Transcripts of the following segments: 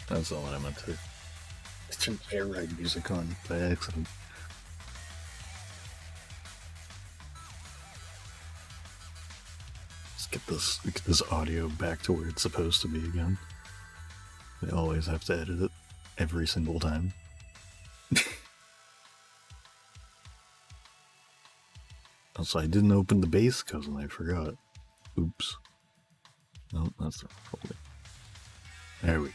That's not what I meant to. I turned air ride music on by accident. Let's get this audio back to where it's supposed to be again. They always have to edit it every single time. Also, I didn't open the base cousin, I forgot. Oops. No, that's the wrong folder. There we go.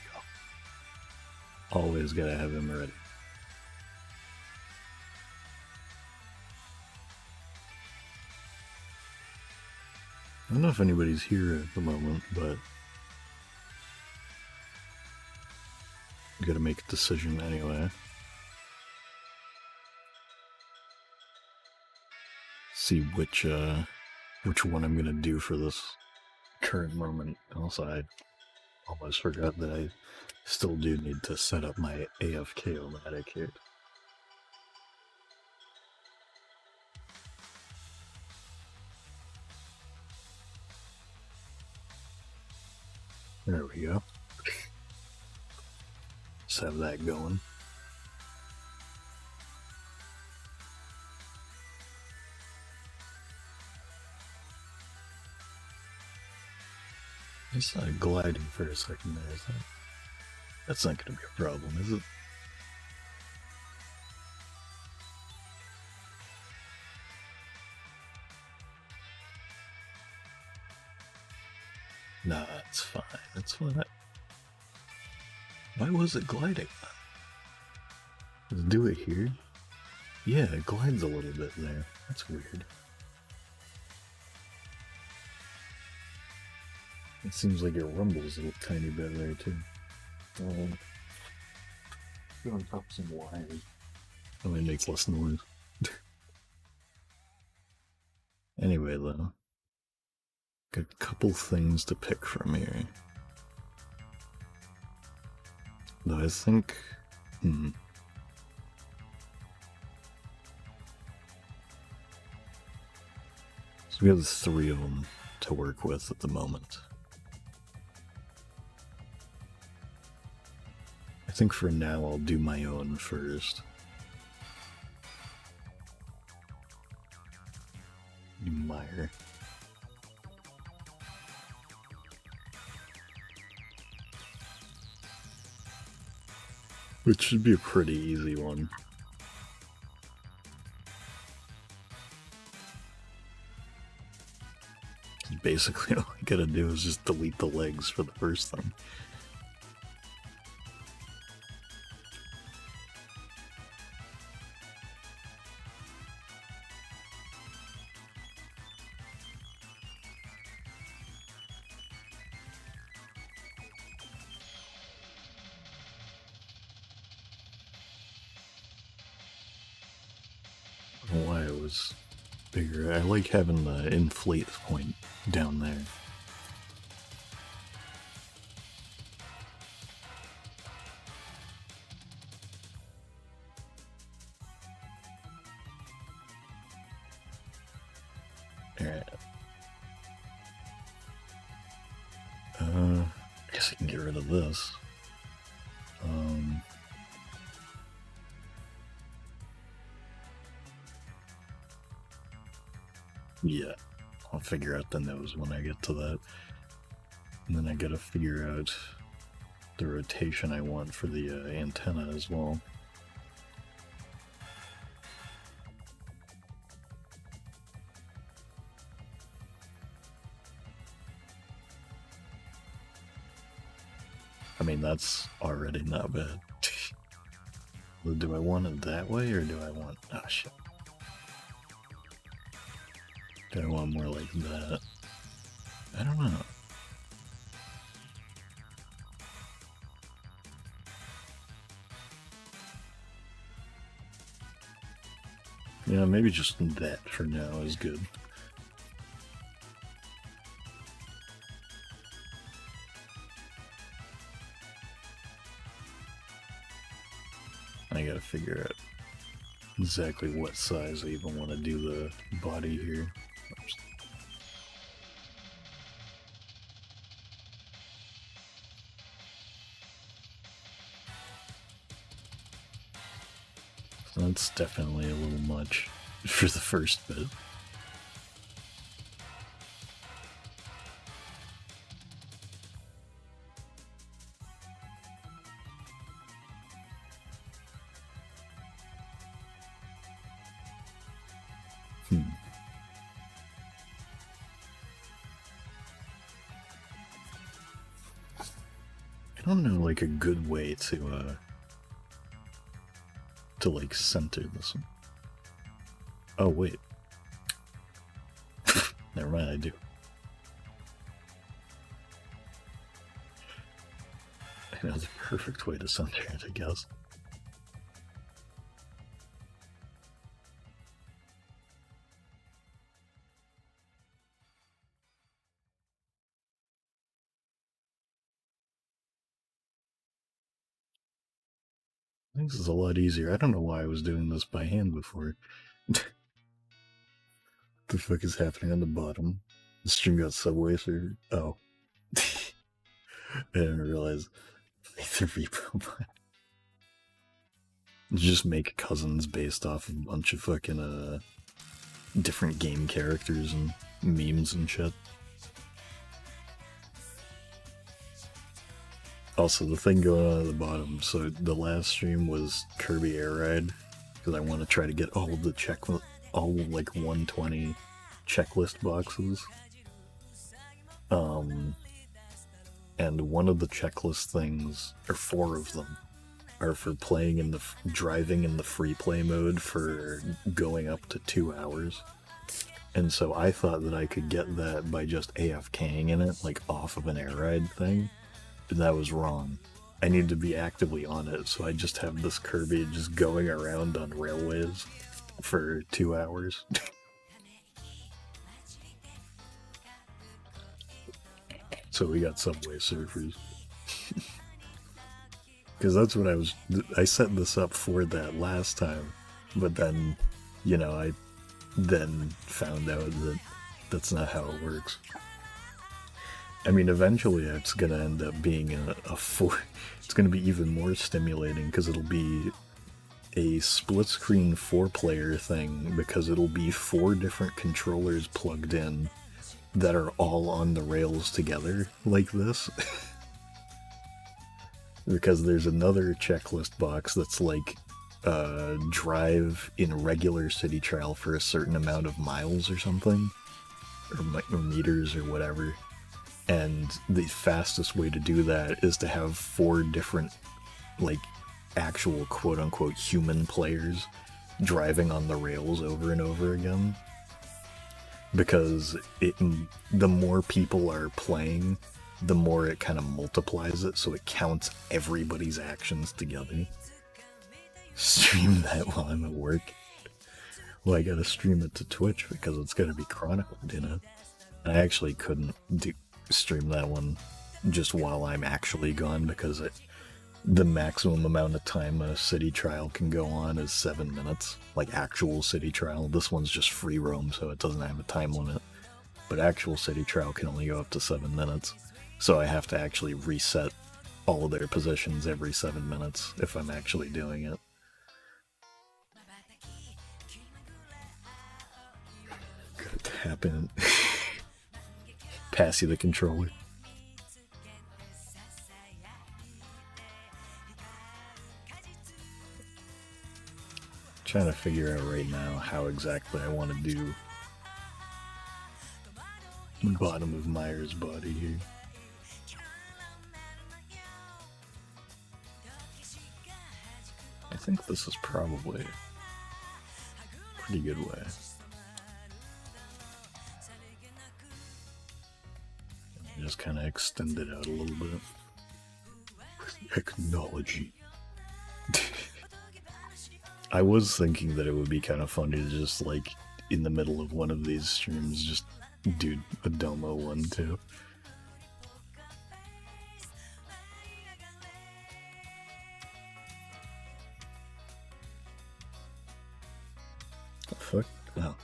Always gotta have him ready. I don't know if anybody's here at the moment, but you gotta make a decision anyway. See which one I'm gonna do for this current moment. Also, I almost forgot that I still do need to set up my AFK-O-Matic here. There we go. Just have that going. I started gliding for a second there. That's not going to be a problem, is it? Nah, it's fine. It's fine. Why was it gliding? Let's do it here. Yeah, it glides a little bit there. That's weird. It seems like it rumbles a tiny bit there too. Go on top of some wires. That might make less noise. Anyway, though, got a couple things to pick from here. Though I think, so we have 3 of them to work with at the moment. I think for now I'll do my own first. Meyer. Which should be a pretty easy one. Basically, all I gotta do is just delete the legs for the first thing. I don't know why it was bigger. I like having the inflate point down there. Alright. I guess I can get rid of this. Yeah, I'll figure out the nose when I get to that. And then I gotta figure out the rotation I want for the antenna as well. I mean, that's already not bad. Do I want it that way, or do I want... Oh, shit. Do I want more like that? I don't know. Yeah, maybe just that for now is good. I gotta figure out exactly what size I even want to do the body here. Oops. That's definitely a little much for the first bit. I don't know, like, a good way to like, center this one. Oh, wait. Never mind, I do. I know the perfect way to center it, I guess. I think this is a lot easier. I don't know why I was doing this by hand before. The fuck is happening on the bottom? The stream got Subway Surfer. Oh. I didn't realize. The repo. Just make cousins based off of a bunch of fucking different game characters and memes and shit. Also, the thing going on at the bottom, so the last stream was Kirby Air Ride, because I want to try to get all of the all like 120 checklist boxes. And one of the checklist things, or 4 of them, are for playing in the driving in the free play mode for going up to 2 hours. And so I thought that I could get that by just AFKing in it, like off of an air ride thing. But that was wrong. I need to be actively on it, so I just have this Kirby just going around on railways for 2 hours. So we got Subway Surfers. Because that's what I set this up for that last time, but then, you know, I then found out that that's not how it works. I mean, eventually it's going to end up being it's going to be even more stimulating because it'll be a split screen 4-player thing because it'll be 4 different controllers plugged in that are all on the rails together like this. Because there's another checklist box that's like drive in regular city trial for a certain amount of miles or something, or meters or whatever. And the fastest way to do that is to have 4 different, like, actual quote-unquote human players driving on the rails over and over again. Because the more people are playing, the more it kind of multiplies it, so it counts everybody's actions together. Stream that while I'm at work. Well, I gotta stream it to Twitch because it's gotta be chronicled, you know? And I actually couldn't stream that one just while I'm actually gone because the maximum amount of time a city trial can go on is 7 minutes. Like actual city trial. This one's just free roam, so it doesn't have a time limit. But actual city trial can only go up to 7 minutes. So I have to actually reset all of their positions every 7 minutes if I'm actually doing it. Gotta tap in. Pass you the controller. Trying to figure out right now how exactly I want to do the bottom of Myers' body here. I think this is probably a pretty good way. Just kind of extend it out a little bit. Technology. I was thinking that it would be kind of funny to just, like, in the middle of one of these streams, just do a Domo one too. The fuck? Oh.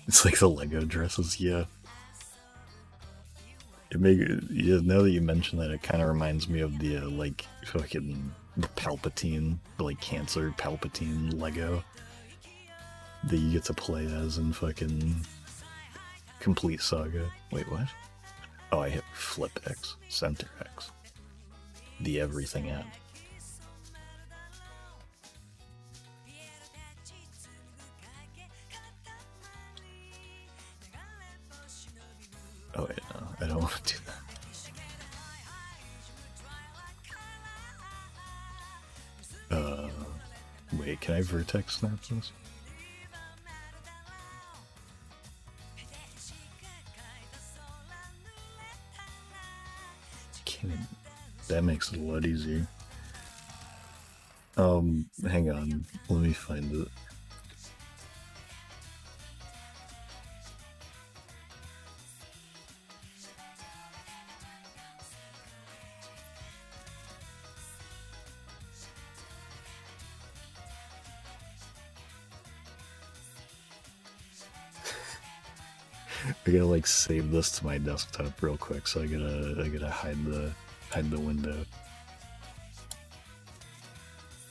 It's like the Lego dresses, yeah. Yeah, now that you mention that, it kind of reminds me of the like fucking the Palpatine, like Cancer Palpatine Lego that you get to play as in fucking Complete Saga. Wait, what? Oh, I hit Flip X, Center X, the everything app. Oh wait, no, I don't want to do that. Wait, can I vertex snap this? That makes it a lot easier. Hang on, let me find it. I gotta like save this to my desktop real quick, so I gotta hide the window.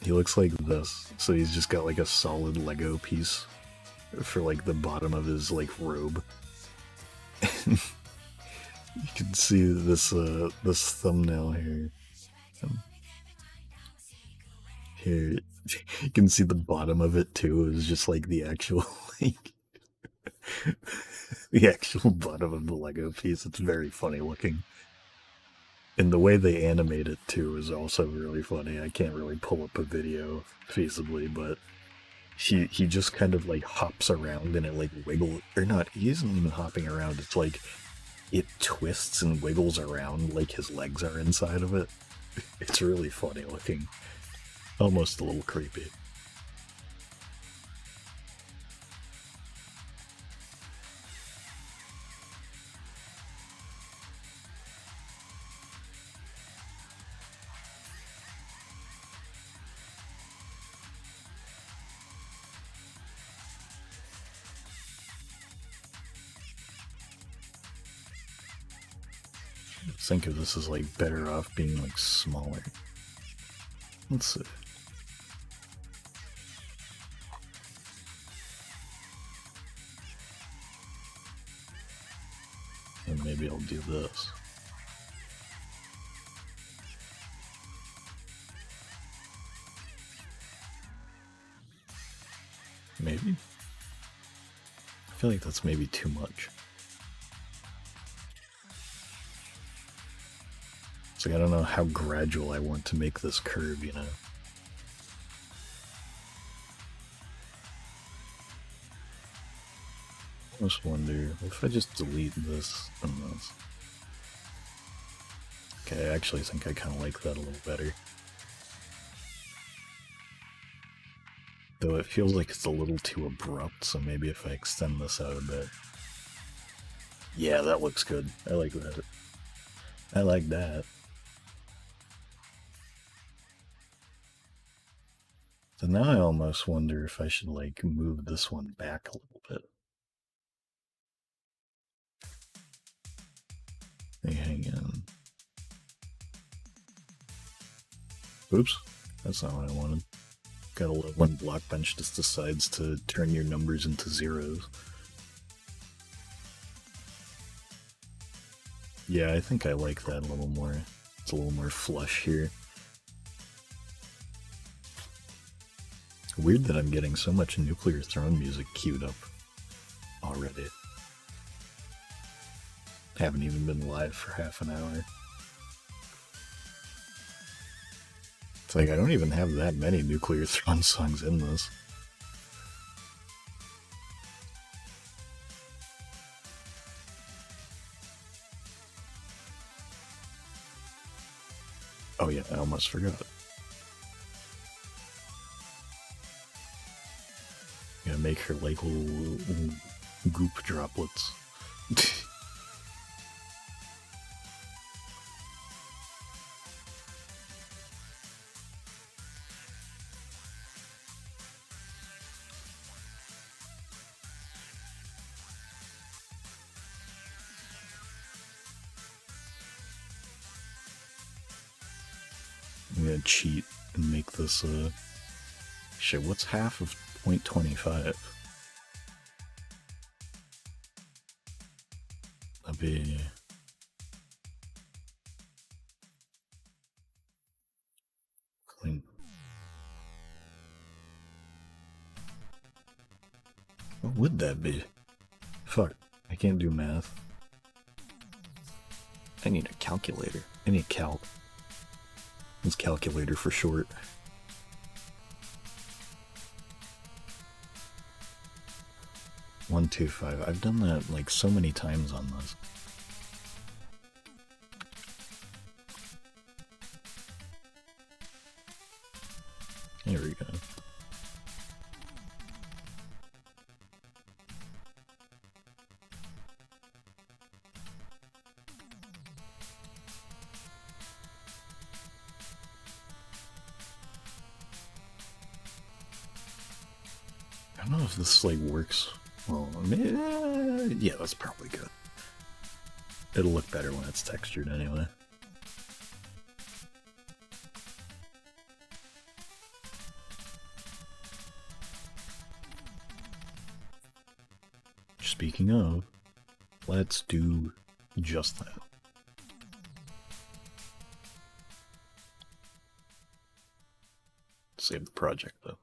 He looks like this, so he's just got like a solid Lego piece for like the bottom of his like robe. You can see this this thumbnail here. Here, you can see the bottom of it too. Is just like the actual like the actual bottom of the Lego piece. It's very funny looking. And the way they animate it too is also really funny. I can't really pull up a video feasibly, but he just kind of like hops around and it like wiggle or not. He isn't even hopping around. It's like it twists and wiggles around like his legs are inside of it. It's really funny looking, almost a little creepy. Think of this as like better off being like smaller. Let's see. And maybe I'll do this. Maybe? I feel like that's maybe too much. It's like I don't know how gradual I want to make this curve, you know? I just wonder if I just delete this and this. Okay, I actually think I kind of like that a little better. Though it feels like it's a little too abrupt, so maybe if I extend this out a bit. Yeah, that looks good. I like that. I like that. So now I almost wonder if I should like move this one back a little bit. Hey, hang on. Oops, that's not what I wanted. Gotta love when Blockbench just decides to turn your numbers into zeros. Yeah, I think I like that a little more. It's a little more flush here. Weird that I'm getting so much Nuclear Throne music queued up already. Haven't even been live for half an hour. It's like I don't even have that many Nuclear Throne songs in this. Oh yeah, I almost forgot. Gonna make her like little goop droplets. I'm gonna cheat and make this, shit, what's half of 0.25? That'd be... clean. What would that be? Fuck, I can't do math. I need a calculator. I need calc. It's calculator for short. One, two, five. I've done that like so many times on this. Here we go. I don't know if this like works. Well, yeah, that's probably good. It'll look better when it's textured anyway. Speaking of, let's do just that. Save the project though.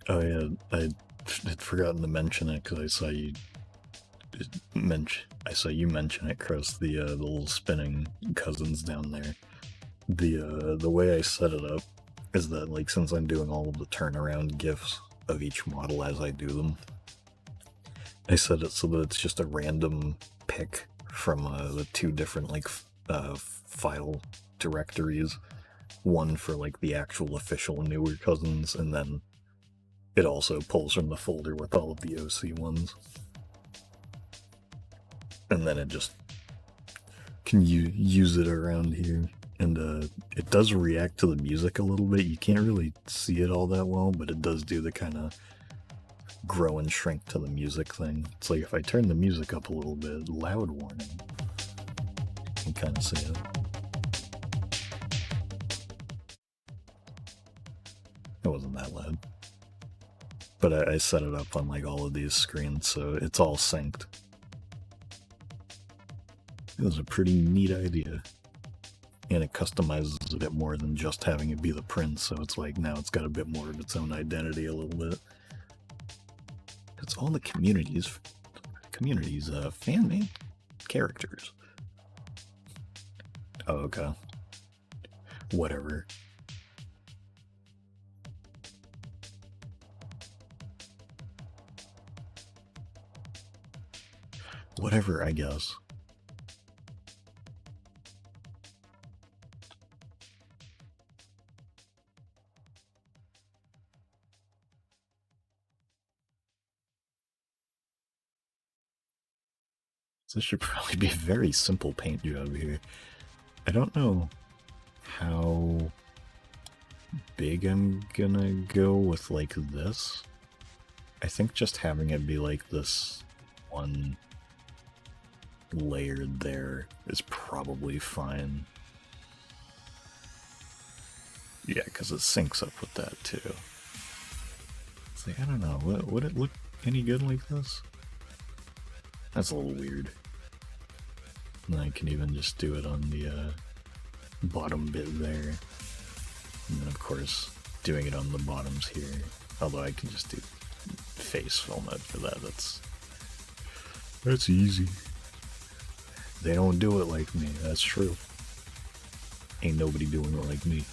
Oh yeah, I had forgotten to mention it because I saw you mention it, Chris. The little spinning cousins down there. The way I set it up is that like since I'm doing all of the turnaround GIFs of each model as I do them, I set it so that it's just a random pick from the two different like file directories. One for like the actual official newer cousins, and then it also pulls from the folder with all of the OC ones. And then it just can use it around here. And it does react to the music a little bit. You can't really see it all that well, but it does do the kind of grow and shrink to the music thing. It's like if I turn the music up a little bit, loud warning, you can kind of see it. It wasn't that loud. But I set it up on like all of these screens, so it's all synced. It was a pretty neat idea. And it customizes a bit more than just having it be the print, so it's like now it's got a bit more of its own identity a little bit. It's all the community's fan-made characters. Oh, okay. Whatever. Whatever, I guess. This should probably be a very simple paint job here. I don't know how big I'm gonna go with like this. I think just having it be like this one layered there is probably fine. Yeah, because it syncs up with that too. It's like, I don't know, would it look any good like this? That's a little weird. And I can even just do it on the bottom bit there. And then of course, doing it on the bottoms here. Although I can just do face fill mode for that, that's easy. They don't do it like me, that's true. Ain't nobody doing it like me.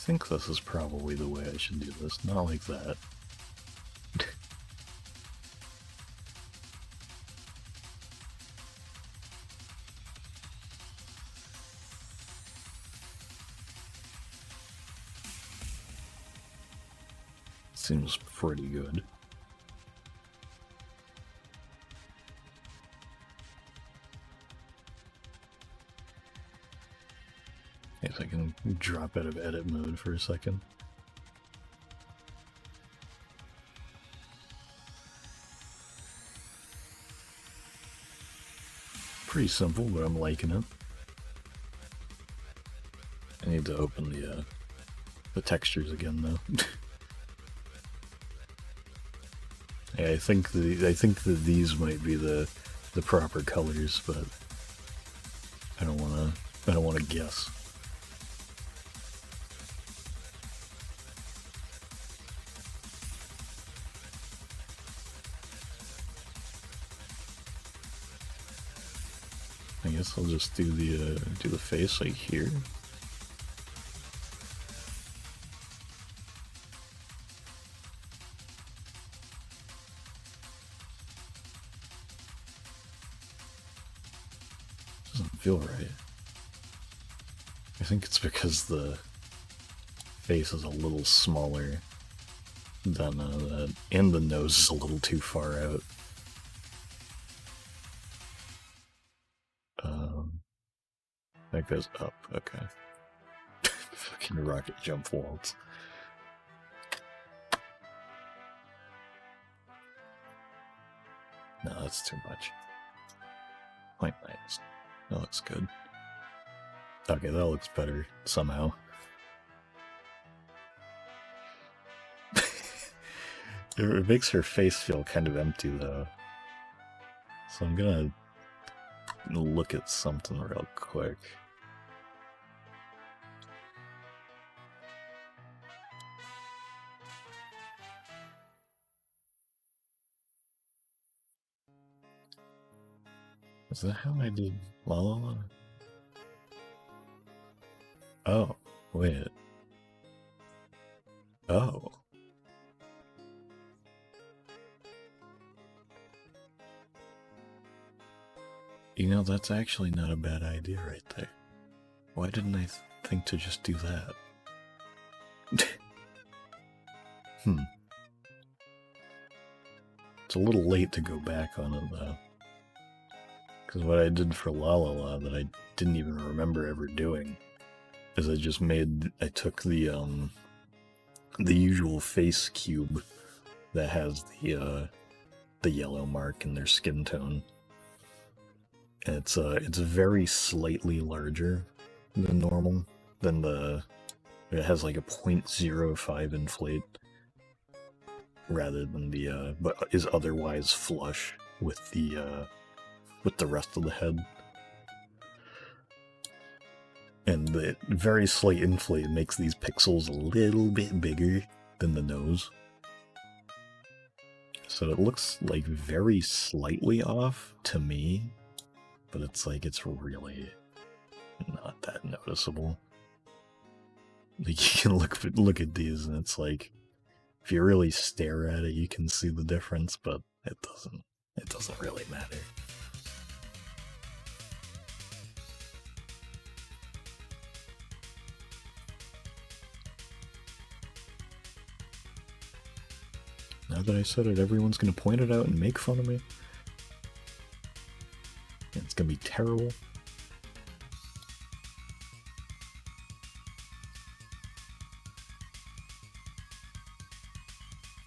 think this is probably the way I should do this, not like that. Seems pretty good. If I can drop out of edit mode for a second. Pretty simple, but I'm liking it. I need to open the textures again though. Yeah, I think that these might be the proper colors, but I don't wanna guess. I guess I'll just do the face like here. Doesn't feel right. I think it's because the face is a little smaller than that, and the nose is a little too far out. That goes up, okay. Fucking rocket jump waltz. No, that's too much. 0.9. That looks good. Okay, that looks better somehow. It makes her face feel kind of empty though. So I'm gonna look at something real quick. Is that how I did La La La? Oh, wait. Oh. You know, that's actually not a bad idea right there. Why didn't I think to just do that? It's a little late to go back on it, though. Because what I did for La La La that I didn't even remember ever doing is I took the usual face cube that has the yellow mark in their skin tone. And it's very slightly larger than normal, it has like a 0.05 inflate rather than but is otherwise flush with the rest of the head. And the very slight inflate makes these pixels a little bit bigger than the nose. So it looks like very slightly off to me, but it's really not that noticeable. Like, you can look at these and it's like, if you really stare at it, you can see the difference, but it doesn't really matter. Now that I said it, everyone's gonna point it out and make fun of me. And it's gonna be terrible.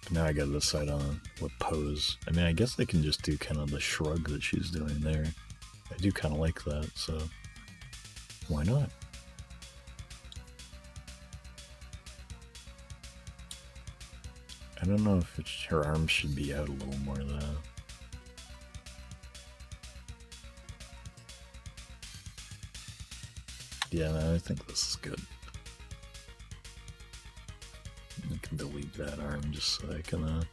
But now I gotta decide on what pose. I mean, I guess I can just do kind of the shrug that she's doing there. I do kind of like that, so why not? I don't know if her arms should be out a little more though. Yeah, no, I think this is good. I can delete that arm just so I can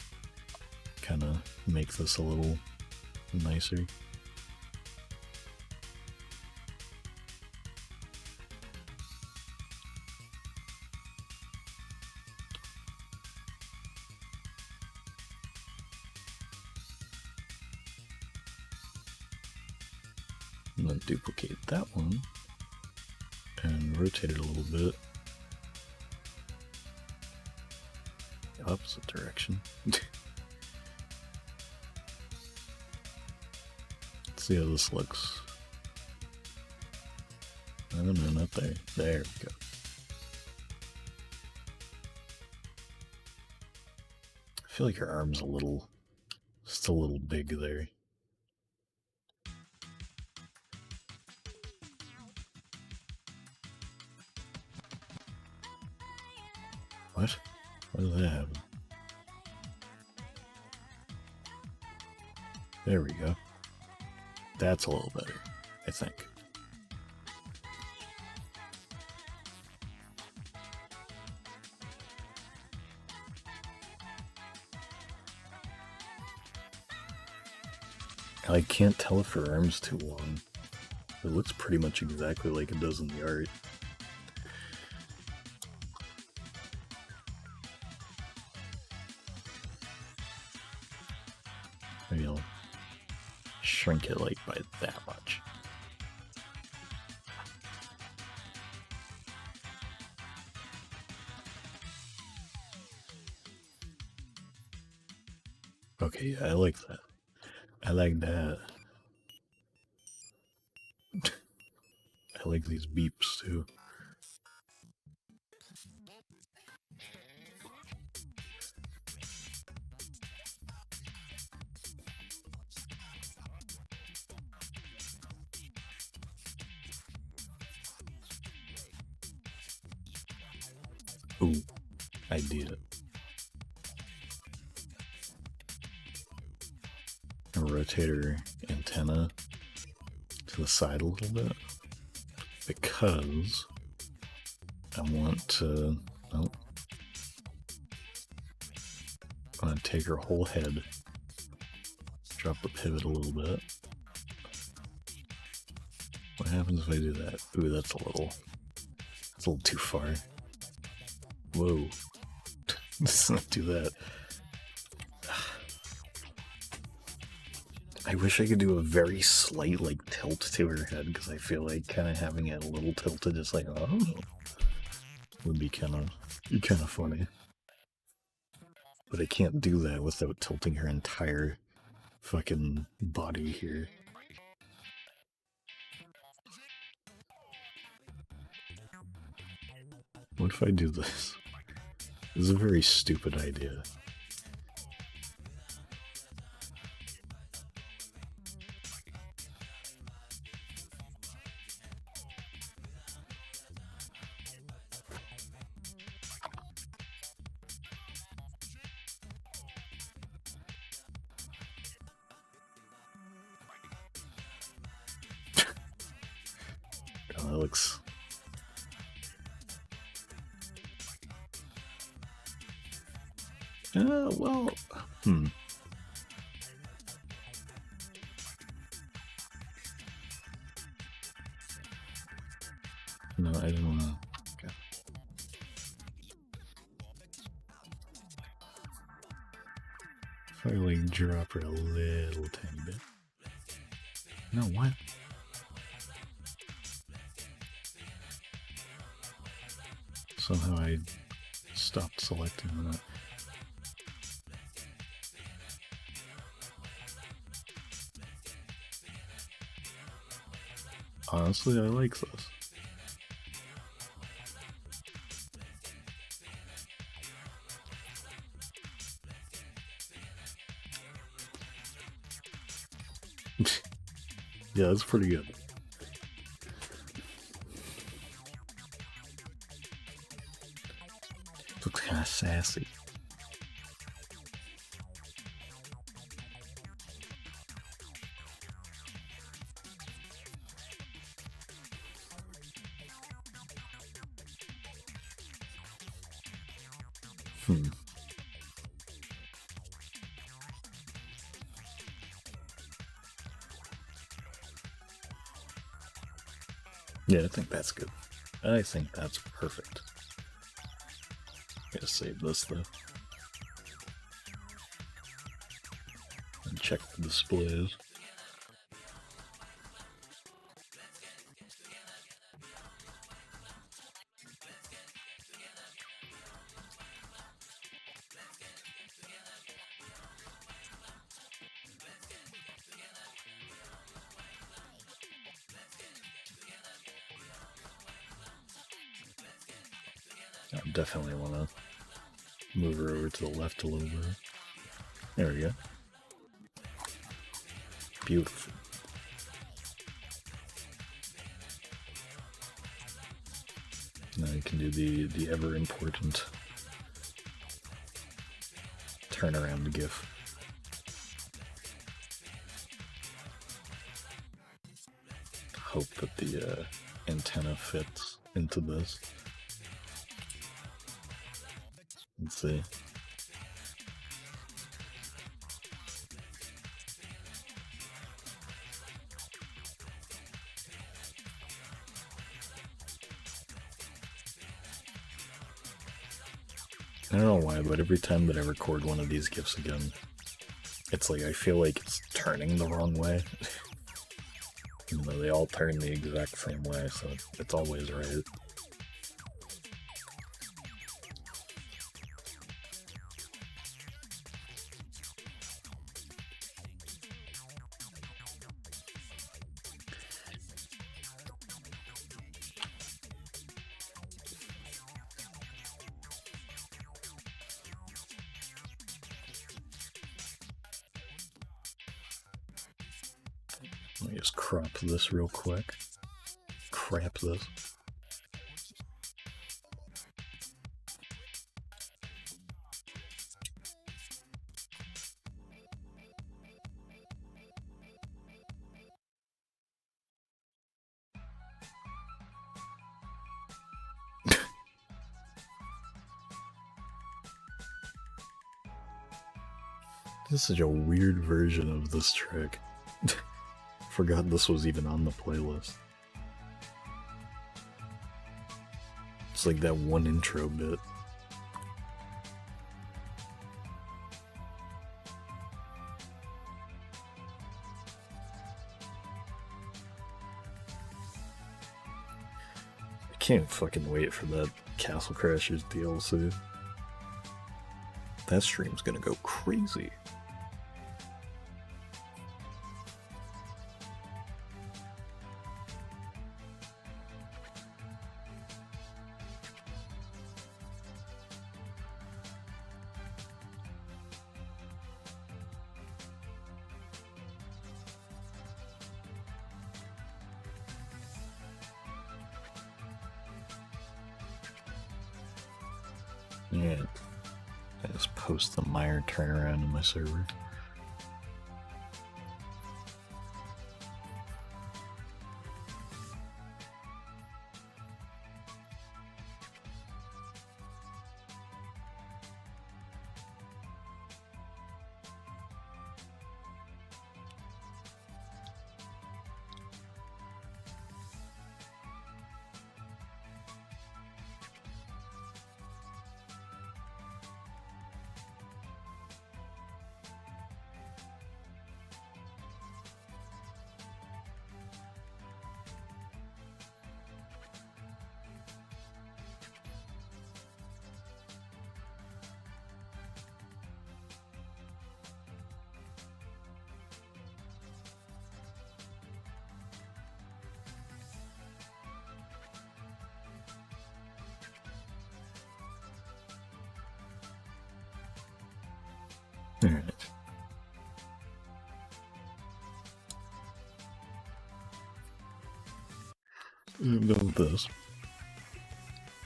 kind of make this a little nicer. And then duplicate that one and rotate it a little bit. Opposite direction. Let's see how this looks. I don't know, not there. There we go. I feel like her arm's just a little big there. What? What does that happen? There we go. That's a little better, I think. I can't tell if her arm's too long. It looks pretty much exactly like it does in the art. Maybe I'll shrink it like by that much. Okay, yeah, I like that. I like that. I like these beeps too. Ooh, idea. A rotator antenna to the side a little bit because I want to. Oh, I want to take her whole head, drop the pivot a little bit. What happens if I do that? Ooh, that's a little too far. Whoa. Let's not do that. I wish I could do a very slight, like, tilt to her head, because I feel like kind of having it a little tilted, just like, oh, would be kind of funny. But I can't do that without tilting her entire fucking body here. What if I do this? This is a very stupid idea. Oh, that looks... well... No, I didn't want to... Okay. If I, like, drop her a little tiny bit. No, what? Somehow I stopped selecting that. Honestly, I like this. Yeah, that's pretty good. Looks kind of sassy. Yeah, I think that's good. I think that's perfect. Gotta save this though. And check the displays. I definitely want to move her over to the left a little bit. There we go. Beautiful. Now you can do the ever important turnaround GIF. Hope that the antenna fits into this. Let's see. I don't know why, but every time that I record one of these GIFs again, it's like I feel like it's turning the wrong way. Even though they all turn the exact same way, so it's always right. Let me just crop this real quick. Crap this. This is such a weird version of this trick. Forgot this was even on the playlist. It's like that one intro bit. I can't fucking wait for that Castle Crashers DLC. That stream's gonna go crazy. Yeah, I just post the Meyer turnaround in my server. Alright. I'm done with this.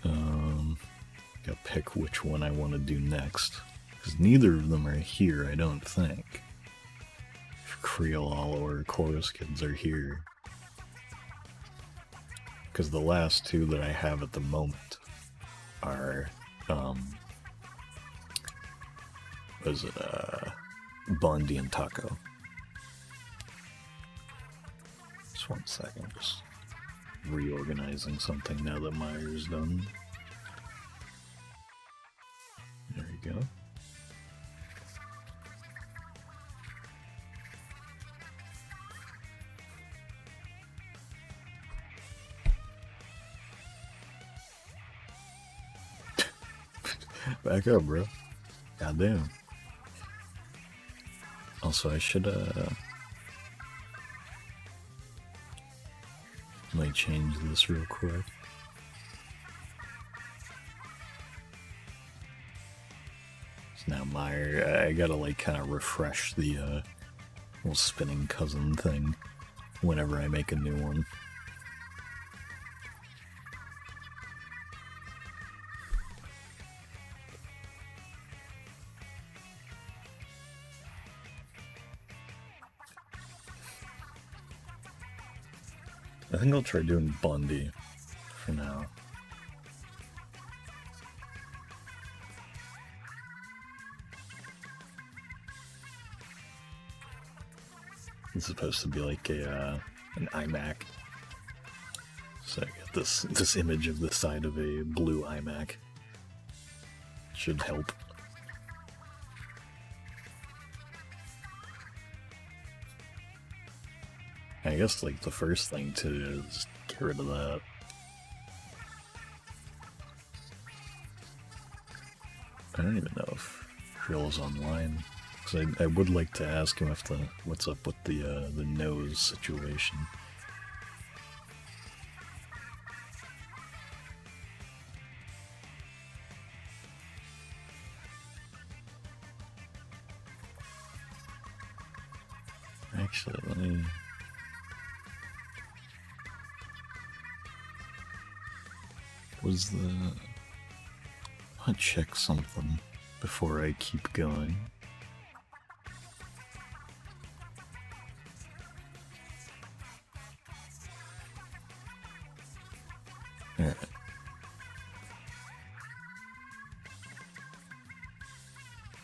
Gotta pick which one I want to do next. Because neither of them are here, I don't think. If Creole or Chorus Kids are here. Because the last two that I have at the moment are, was it, Bundy and Taco. Just one second, just reorganizing something now that Meyer's done. There you go. Back up, bro. Goddamn. Also, I should, might change this real quick. now Meyer. I gotta like kind of refresh the little spinning cousin thing whenever I make a new one. I think I'll try doing Bundy for now. It's supposed to be like an iMac. So I get this image of the side of a blue iMac. Should help. I guess like the first thing to do is get rid of that. I don't even know if Drill's online. Because I would like to ask him if what's up with the nose situation. Actually, let me... I want to check something before I keep going. Alright.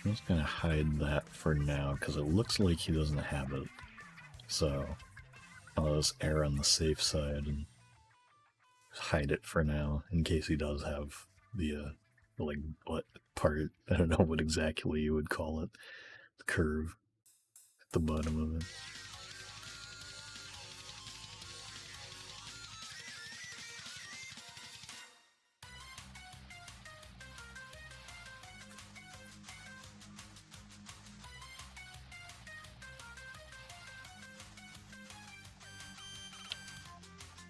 I'm just gonna hide that for now, because it looks like he doesn't have it. So, I'll just err on the safe side and hide it for now, in case he does have the like, what part, I don't know what exactly you would call it, the curve at the bottom of it.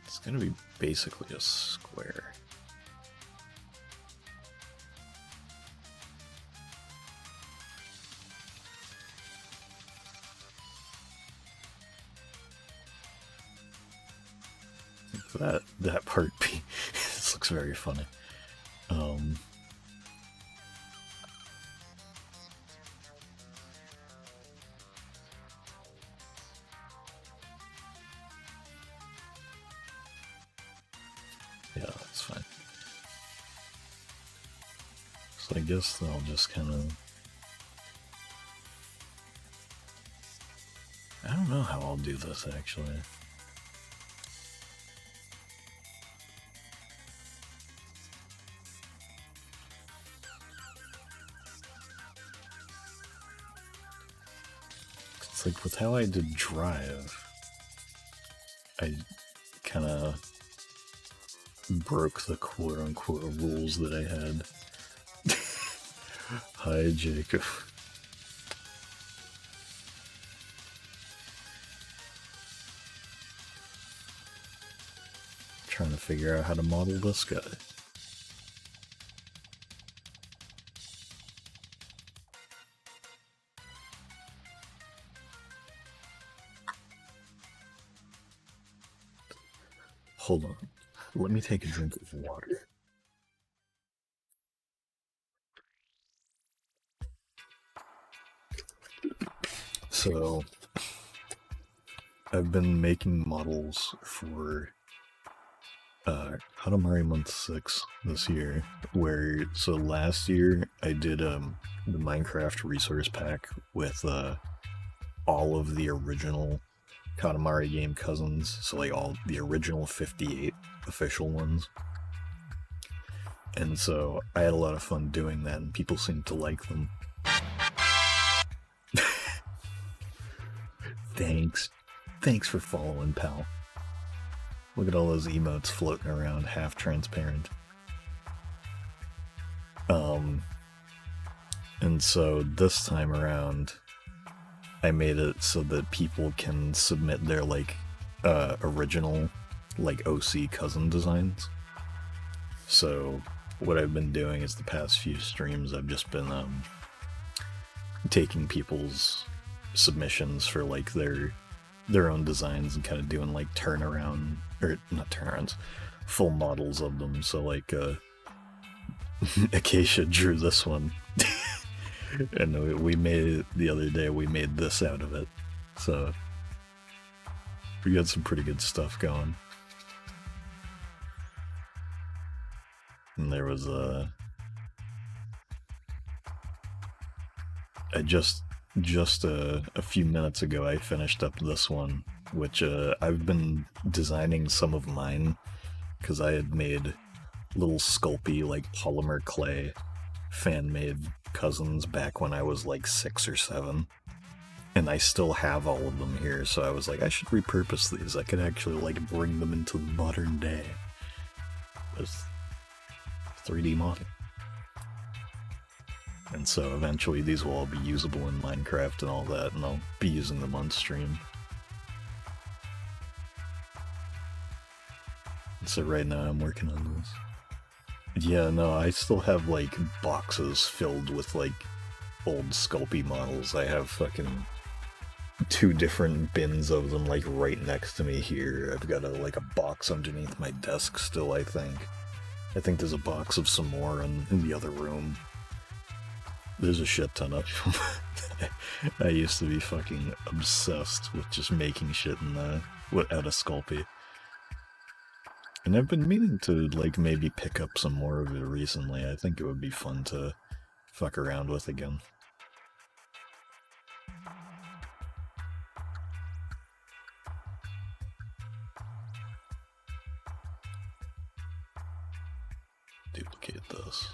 It's gonna be basically a square. That part this looks very funny. Yeah, that's fine. So I guess I'll just kind of... I don't know how I'll do this, actually. It's like with how I did Drive, I kind of broke the quote-unquote rules that I had. Hi, Jacob. Trying to figure out how to model this guy. Hold on. Let me take a drink of water. So, I've been making models for Katamari Month 6 this year, so last year I did the Minecraft resource pack with all of the original Katamari game cousins, so like all the original 58 official ones. And so I had a lot of fun doing that, and people seemed to like them. Thanks for following, pal. Look at all those emotes floating around, half transparent. And so this time around, I made it so that people can submit their like original like OC cousin designs. So what I've been doing is the past few streams I've just been taking people's submissions for like their own designs and kind of doing like turnaround, or not turnarounds, full models of them. So like Acacia drew this one and we made it the other day. We made this out of it, so we got some pretty good stuff going. And there was just a few minutes ago I finished up this one, which I've been designing some of mine because I had made little sculpey like polymer clay fan-made cousins back when I was like 6 or 7, and I still have all of them here, so I was like, I should repurpose these. I could actually like bring them into the modern day with 3D modding. And so eventually these will all be usable in Minecraft and all that, and I'll be using them on stream. So right now I'm working on this. Yeah, no, I still have like boxes filled with like old Sculpey models. I have fucking 2 different bins of them like right next to me here. I've got like a box underneath my desk still, I think. I think there's a box of some more in the other room. There's a shit ton of them. I used to be fucking obsessed with just making shit out of Sculpey. And I've been meaning to, like, maybe pick up some more of it recently. I think it would be fun to fuck around with again. Duplicate this.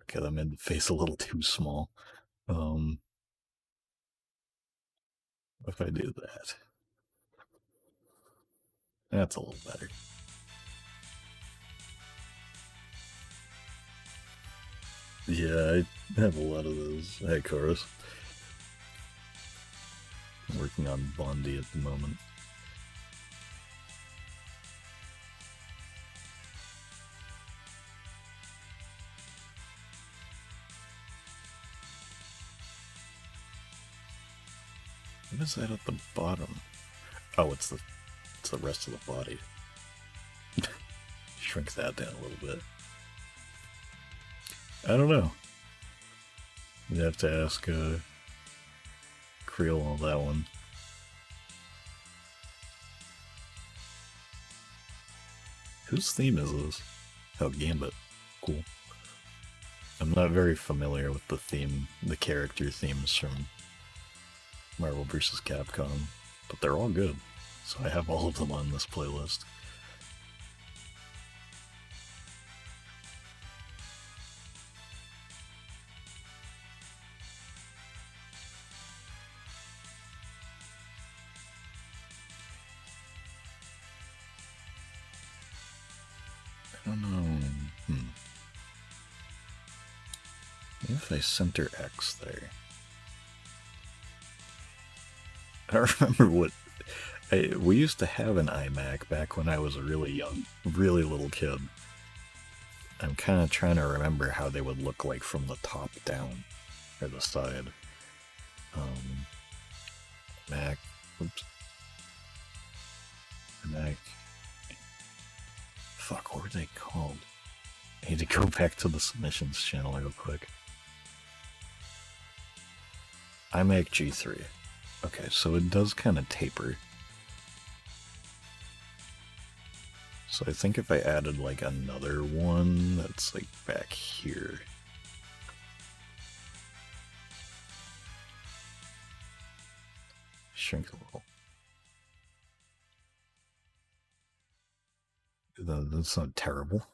Okay, that made the face a little too small. If I do that, that's a little better. Yeah, I have a lot of those. Hey, Chorus. I'm working on Bondi at the moment. What is that at the bottom? Oh, it's the rest of the body. Shrink that down a little bit. I don't know. You'd have to ask Creel on that one. Whose theme is this? Oh, Gambit. Cool. I'm not very familiar with the character themes from Marvel vs. Capcom, but they're all good, so I have all of them on this playlist. I don't know. Maybe if I center X there. I don't remember what... we used to have an iMac back when I was a really young, really little kid. I'm kind of trying to remember how they would look like from the top down, or the side. Mac... Oops. Mac... Fuck, what were they called? I need to go back to the submissions channel real quick. iMac G3. Okay, so it does kind of taper. So I think if I added like another one that's like back here. Shrink a little. That's not terrible.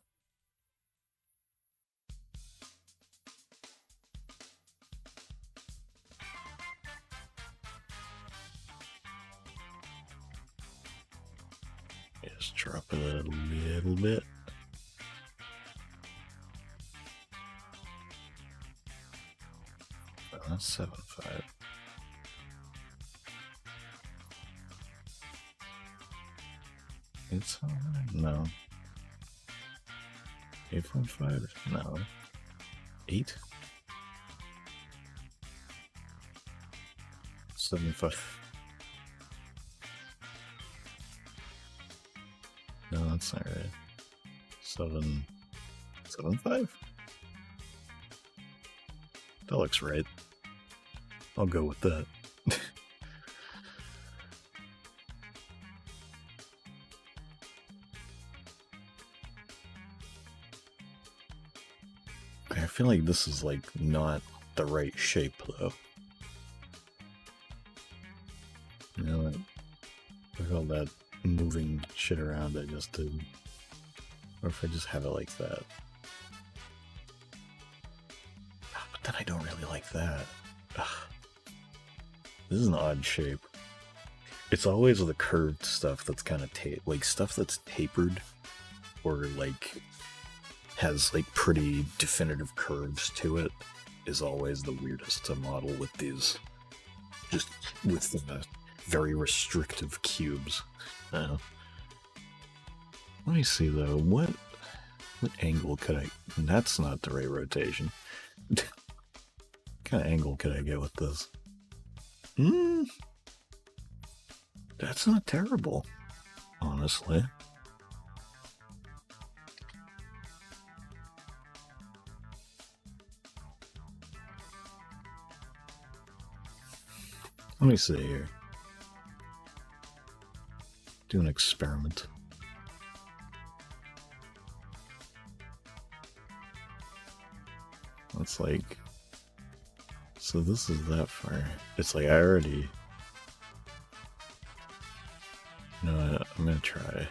Just drop it a little bit. Oh, that's 7.5. It's alright. No. 8.5? No. 8? 7.5. No, that's not right. 7.5? That looks right. I'll go with that. I feel like this is like not the right shape though. You know, look at all that moving shit around I just did. Or if I just have it like that. But then I don't really like that. Ugh. This is an odd shape. It's always the curved stuff that's kind of like stuff that's tapered or like has like pretty definitive curves to it is always the weirdest to model with these, just with the very restrictive cubes. Let me see though, what angle could I, that's not the right rotation. What kind of angle could I get with this? That's not terrible, honestly. Let me see here. Do an experiment. It's like, so this is that far. It's like I already, you know what, I'm gonna try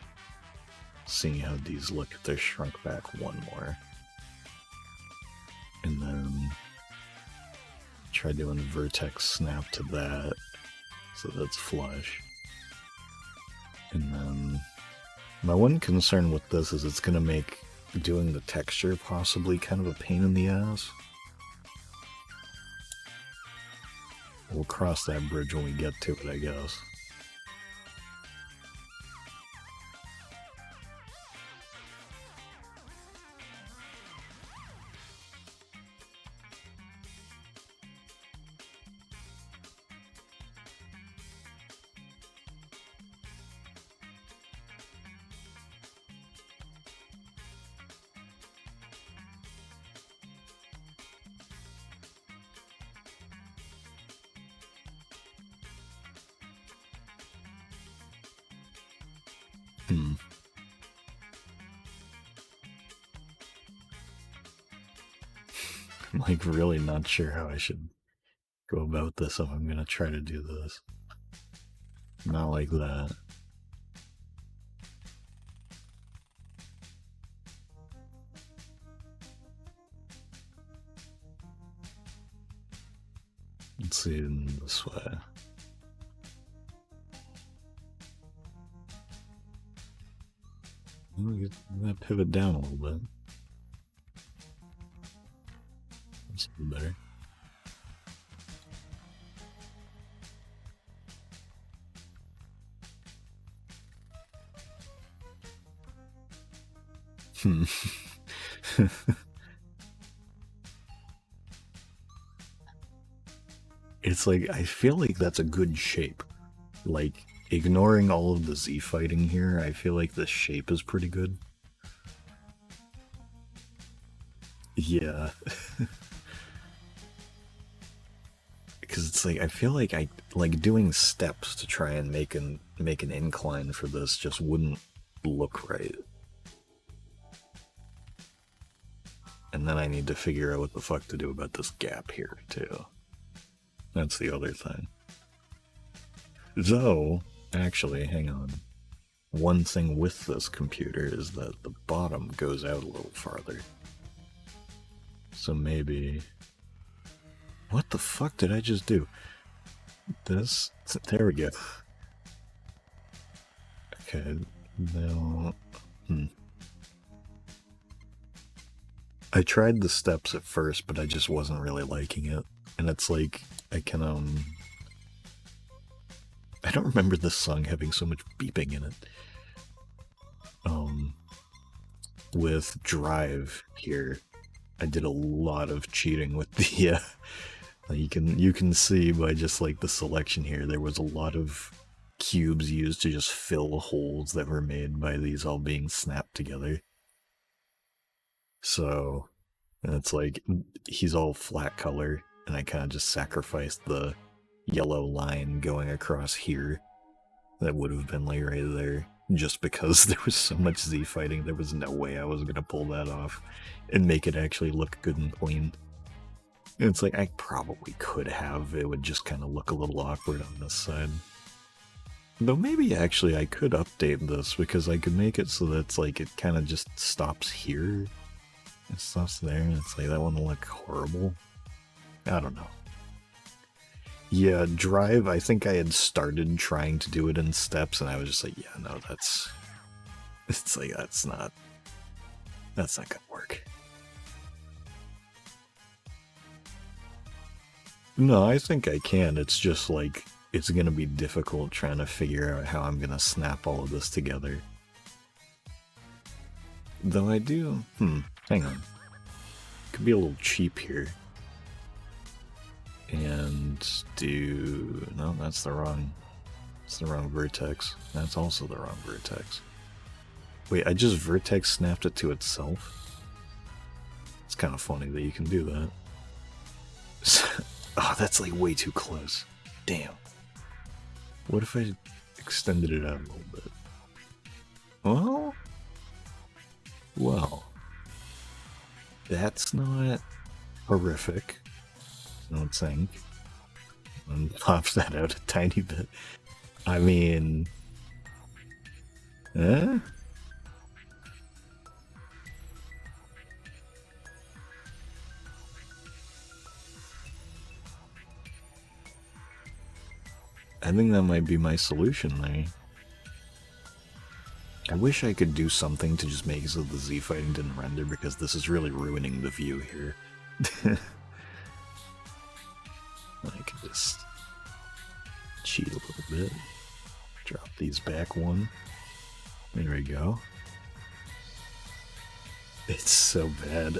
seeing how these look if they're shrunk back one more. And then try doing vertex snap to that so that's flush. And then my one concern with this is it's gonna make doing the texture possibly kind of a pain in the ass. We'll cross that bridge when we get to it, I guess. I'm like really not sure how I should go about this if I'm gonna try to do this. Not like that. Let's see it this way. I'm gonna pivot down a little bit. That's a little better. It's like, I feel like that's a good shape. Like, ignoring all of the Z fighting here, I feel like this shape is pretty good. Yeah. Because it's like, I feel like I like doing steps to try and make an incline for this just wouldn't look right. And then I need to figure out what the fuck to do about this gap here, too. That's the other thing. Though, actually, hang on. One thing with this computer is that the bottom goes out a little farther. So maybe... What the fuck did I just do? This? There we go. Okay, now... I tried the steps at first, but I just wasn't really liking it. And it's like, I can, I don't remember this song having so much beeping in it. with Drive here, I did a lot of cheating with the, you can see by just like the selection here, there was a lot of cubes used to just fill holes that were made by these all being snapped together. So, and it's like, he's all flat color, and I kind of just sacrificed the yellow line going across here that would have been like right there, just because there was so much Z fighting, there was no way I was going to pull that off and make it actually look good and clean. And it's like, I probably could have, it would just kind of look a little awkward on this side. Though maybe actually I could update this, because I could make it so that it's like, it kind of just stops here. It stops there, and it's like, that wouldn't look horrible. I don't know. Yeah, Drive, I think I had started trying to do it in steps, and I was just like, yeah, no, that's... It's like, that's not gonna work. No, I think I can, it's just like, it's gonna be difficult trying to figure out how I'm gonna snap all of this together. Though I do... hang on. Could be a little cheap here. And do... No, that's the wrong... It's the wrong vertex. That's also the wrong vertex. Wait, I just vertex snapped it to itself? It's kind of funny that you can do that. Oh, that's like way too close. Damn. What if I extended it out a little bit? Well, that's not horrific, I don't think. And pops that out a tiny bit. I mean, I think that might be my solution there. I wish I could do something to just make it so the Z fighting didn't render, because this is really ruining the view here. I can just cheat a little bit. Drop these back one. There we go. It's so bad.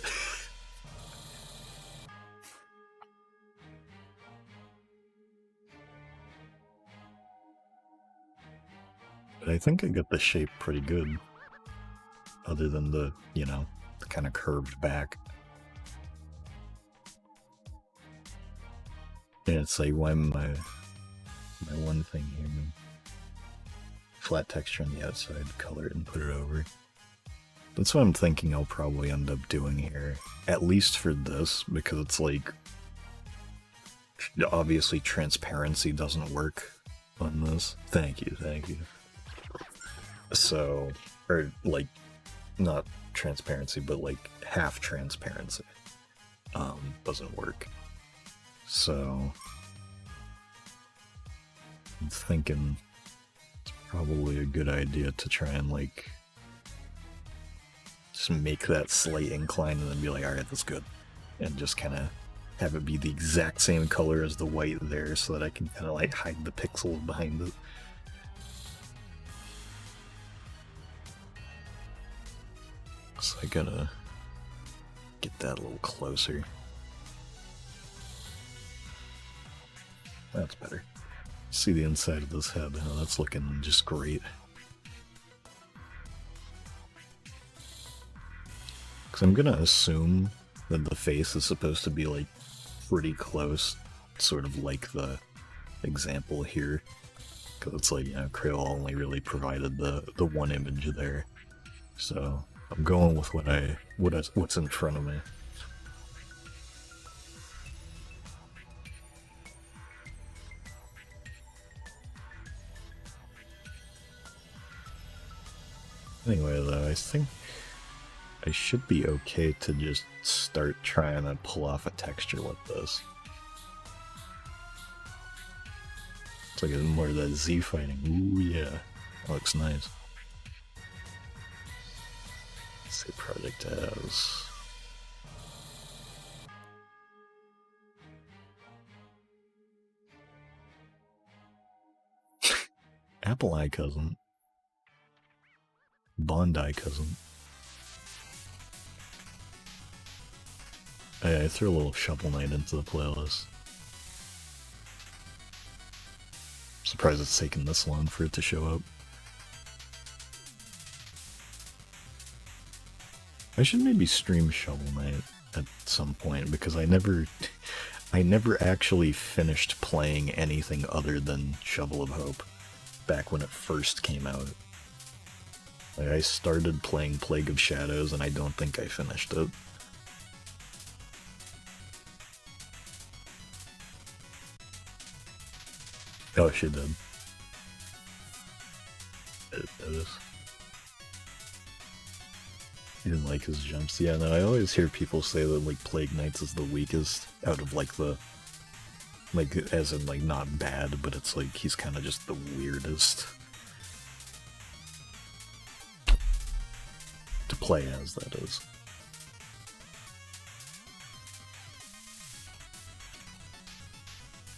But I think I got the shape pretty good. Other than the, you know, the kind of curved back. Yeah, it's like, why my one thing here? Flat texture on the outside, color it and put it over. That's what I'm thinking I'll probably end up doing here. At least for this, because it's like... Obviously transparency doesn't work on this. Thank you, thank you. So, or like, not transparency, but like half transparency doesn't work. So, I'm thinking it's probably a good idea to try and like just make that slight incline and then be like, alright, that's good. And just kind of have it be the exact same color as the white there so that I can kind of like hide the pixels behind it. So I gotta get that a little closer. That's better. See the inside of this head. Oh, that's looking just great. Because I'm gonna assume that the face is supposed to be like pretty close, sort of like the example here. Because it's like, you know, Crayola only really provided the one image there. So I'm going with what's in front of me. Anyway, though, I think I should be okay to just start trying to pull off a texture like this. It's like more of that Z fighting. Ooh, yeah. That looks nice. Let's see, project as... Apple Eye Cousin. Bondi Cousin. I threw a little Shovel Knight into the playlist. Surprised it's taken this long for it to show up. I should maybe stream Shovel Knight at some point, because I never actually finished playing anything other than Shovel of Hope back when it first came out. Like, I started playing Plague of Shadows and I don't think I finished it. Oh, she did. I didn't notice. He didn't like his jumps. Yeah, no, I always hear people say that, like, Plague Knights is the weakest out of, like, the... Like, as in, like, not bad, but it's like, he's kind of just the weirdest to play as, that is.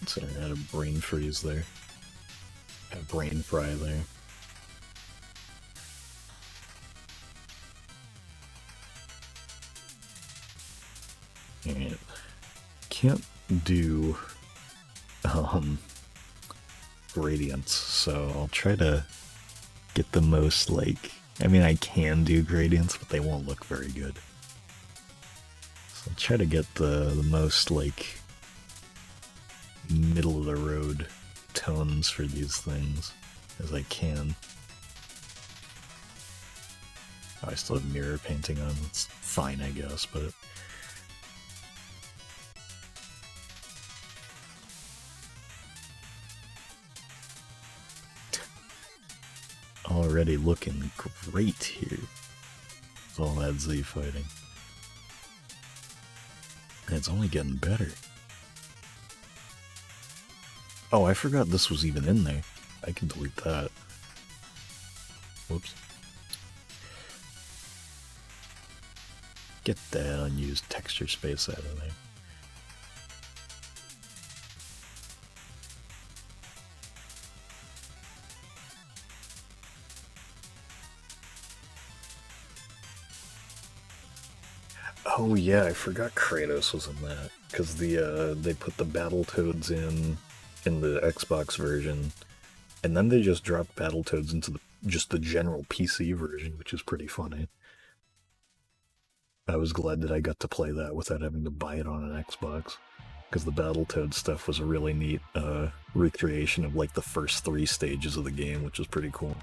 So I had a brain freeze there. A brain fry there. Alright. Can't do gradients, so I'll try to get the most, like, I mean, I can do gradients, but they won't look very good. So I'll try to get the most, like, middle of the road tones for these things as I can. Oh, I still have mirror painting on. It's fine, I guess, but already looking great here with all that Z fighting. And it's only getting better. Oh, I forgot this was even in there. I can delete that. Whoops. Get that unused texture space out of there. Oh yeah, I forgot Kratos was in that, because they put the Battletoads in the Xbox version, and then they just dropped Battletoads into just the general PC version, which is pretty funny. I was glad that I got to play that without having to buy it on an Xbox, because the Battletoads stuff was a really neat recreation of, like, the first 3 stages of the game, which was pretty cool.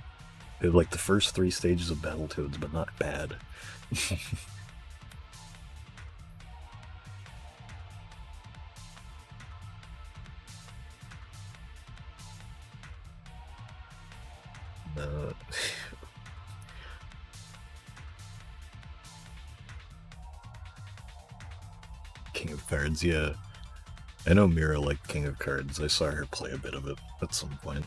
It was like the first 3 stages of Battletoads, but not bad. King of Cards, yeah. I know Mira liked King of Cards. I saw her play a bit of it at some point.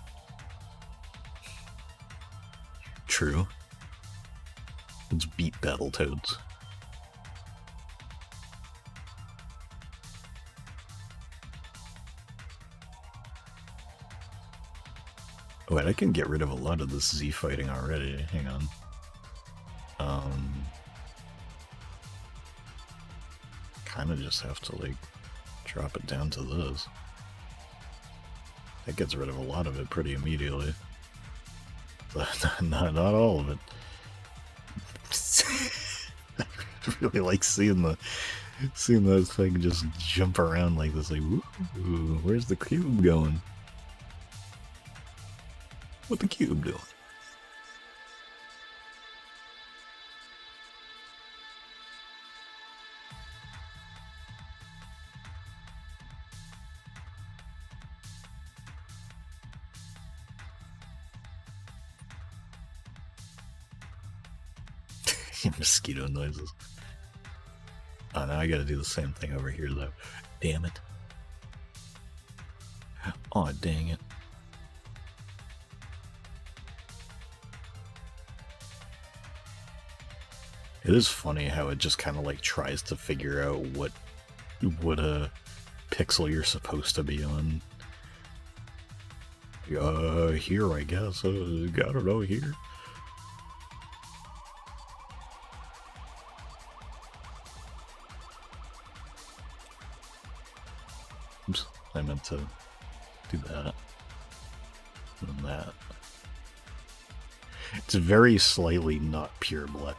True. Let's beat Battletoads. Oh, wait, I can get rid of a lot of this Z fighting already. Hang on. Kind of just have to, like, drop it down to this. That gets rid of a lot of it pretty immediately. not all of it. I really like seeing that thing just jump around like this, like, ooh, where's the cube going? What the cube doing? Mosquito noises. Oh, now I gotta do the same thing over here, though. Damn it. Oh, dang it. It is funny how it just kind of, like, tries to figure out what pixel you're supposed to be on. Here, I guess. I don't know, here. I meant to do that. And that. It's very slightly not pure black.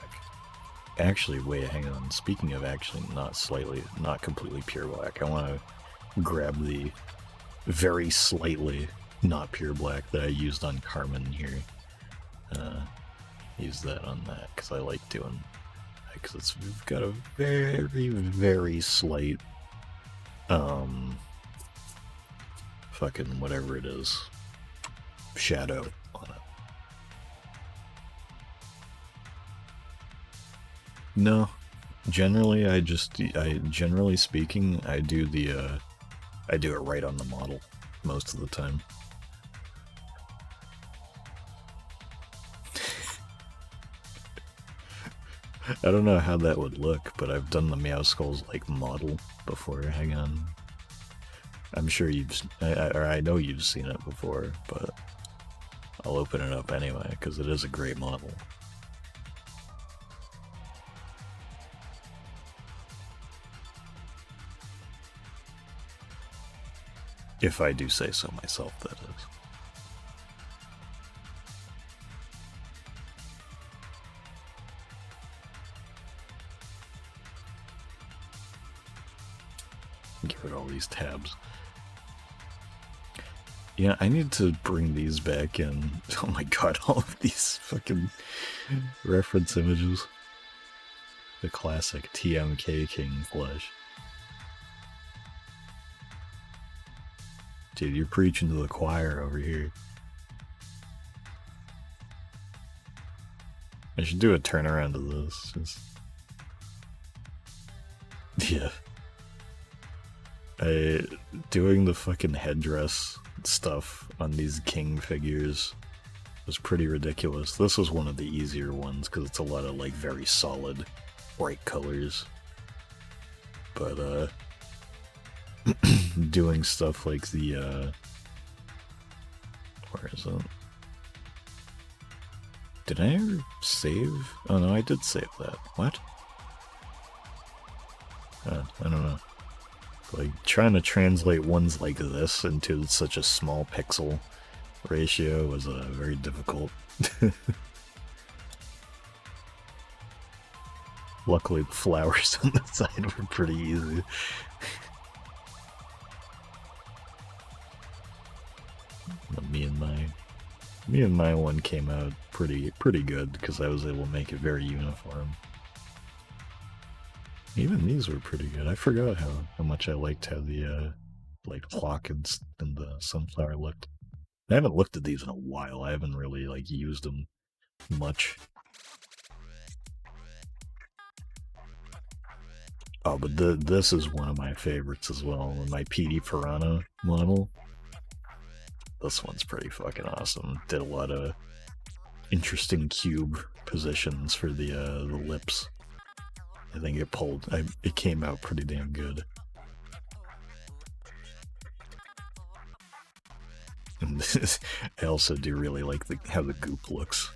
Actually, wait, hang on. Speaking of actually not slightly, not completely pure black, I want to grab the very slightly not pure black that I used on Carmen here. Use that on that, because I like doing... Because it's got a very, very slight... fucking whatever it is. Shadow on it. No. Generally, generally speaking, I do it right on the model most of the time. I don't know how that would look, but I've done the Meow Skulls like model before. Hang on. I'm sure I know you've seen it before, but I'll open it up anyway, because it is a great model. If I do say so myself, that is. Get rid of all these tabs. Yeah, I need to bring these back in. Oh my god, all of these fucking reference images. The classic TMK King flesh. Dude, you're preaching to the choir over here. I should do a turnaround of this. Yeah. Doing the fucking headdress stuff on these king figures was pretty ridiculous. This was one of the easier ones because it's a lot of like very solid, bright colors. But doing stuff like the where is it? Did I ever save? Oh no, I did save that. What? I don't know. Like, trying to translate ones like this into such a small pixel ratio was very difficult. Luckily, the flowers on the side were pretty easy. Me and my one came out pretty good because I was able to make it very uniform. Even these were pretty good. I forgot how much I liked how the like clock and the sunflower looked. I haven't looked at these in a while. I haven't really like used them much. Oh, but this is one of my favorites as well. My PD Piranha model. This one's pretty fucking awesome. Did a lot of interesting cube positions for the lips. I think it came out pretty damn good. And I also do really like how the goop looks.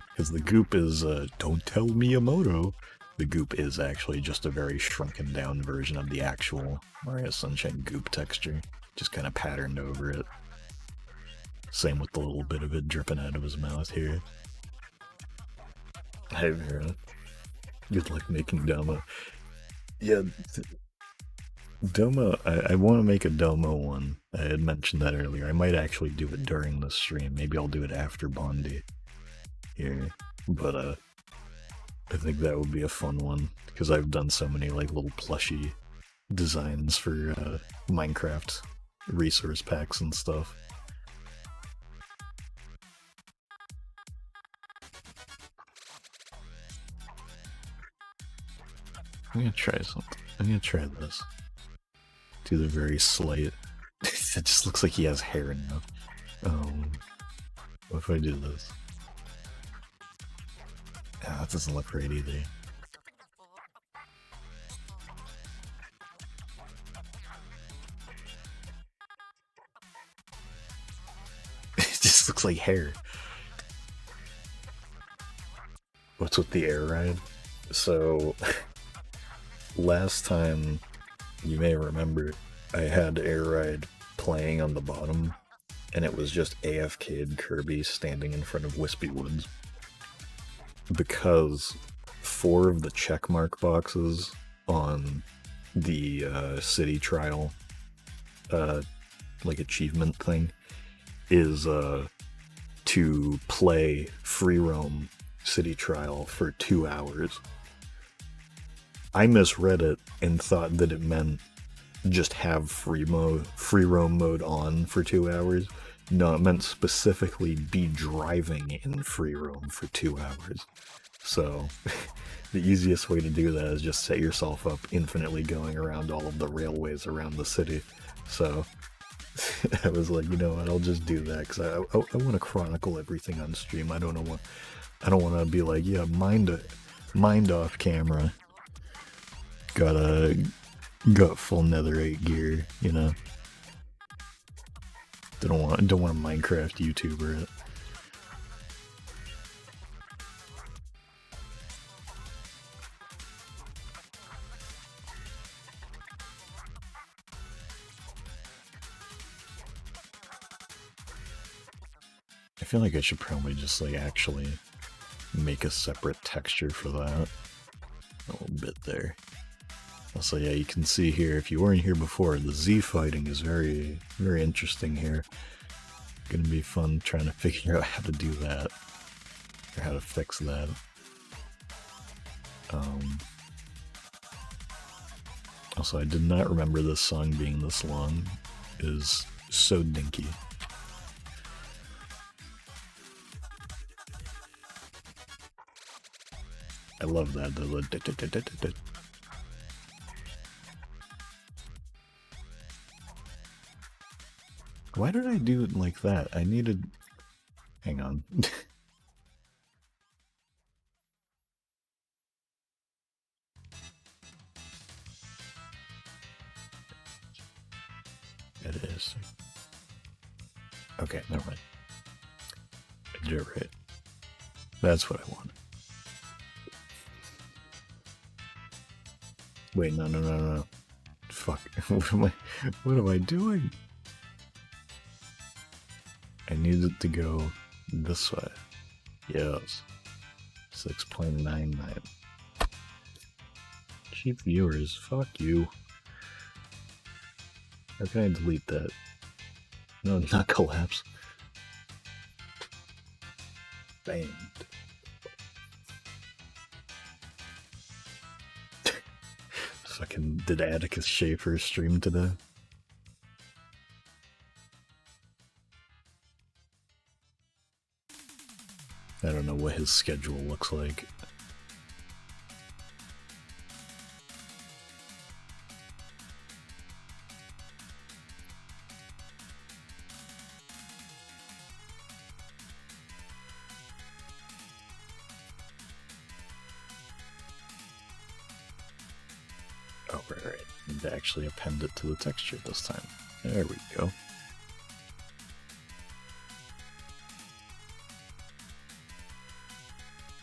Because the goop is, don't tell Miyamoto, the goop is actually just a very shrunken down version of the actual Mario Sunshine goop texture. Just kind of patterned over it. Same with the little bit of it dripping out of his mouth here. Hey Vera. Good luck making Doma. Yeah, Doma, I want to make a Doma one. I had mentioned that earlier. I might actually do it during the stream. Maybe I'll do it after Bondi here. But I think that would be a fun one, because I've done so many like little plushy designs for Minecraft resource packs and stuff. I'm gonna try something. I'm gonna try this. Do the very slight. It just looks like he has hair now. What if I do this? Ah, that doesn't look right either. It just looks like hair. What's with the air ride? So, last time, you may remember, I had Air Ride playing on the bottom, and it was just AFK'd Kirby standing in front of Wispy Woods. Because 4 of the checkmark boxes on the city trial, like achievement thing, is to play free roam city trial for 2 hours. I misread it and thought that it meant just have free roam mode on for 2 hours. No, it meant specifically be driving in free roam for 2 hours. So the easiest way to do that is just set yourself up infinitely going around all of the railways around the city. So I was like, you know what, I'll just do that because I want to chronicle everything on stream. I don't want to be like, yeah, mind off camera. Got full netherite gear, you know. Don't want a Minecraft YouTuber. I feel like I should probably just like actually make a separate texture for that. A little bit there. Also, yeah, you can see here, if you weren't here before, the Z fighting is very, very interesting here. Gonna be fun trying to figure out how to do that, or how to fix that. Also, I did not remember this song being this long. It is so dinky. I love that. Why did I do it like that? I needed... Hang on. It is. Okay, never mind. I did it right. That's what I want. Wait, no. Fuck. What am I doing? I need it to go this way. Yes. 6.99. Cheap viewers, fuck you. How can I delete that? No, not collapse. Banged. Fucking, did Atticus Schaefer stream today? I don't know what his schedule looks like. Oh, right. Need to actually append it to the texture this time. There we go.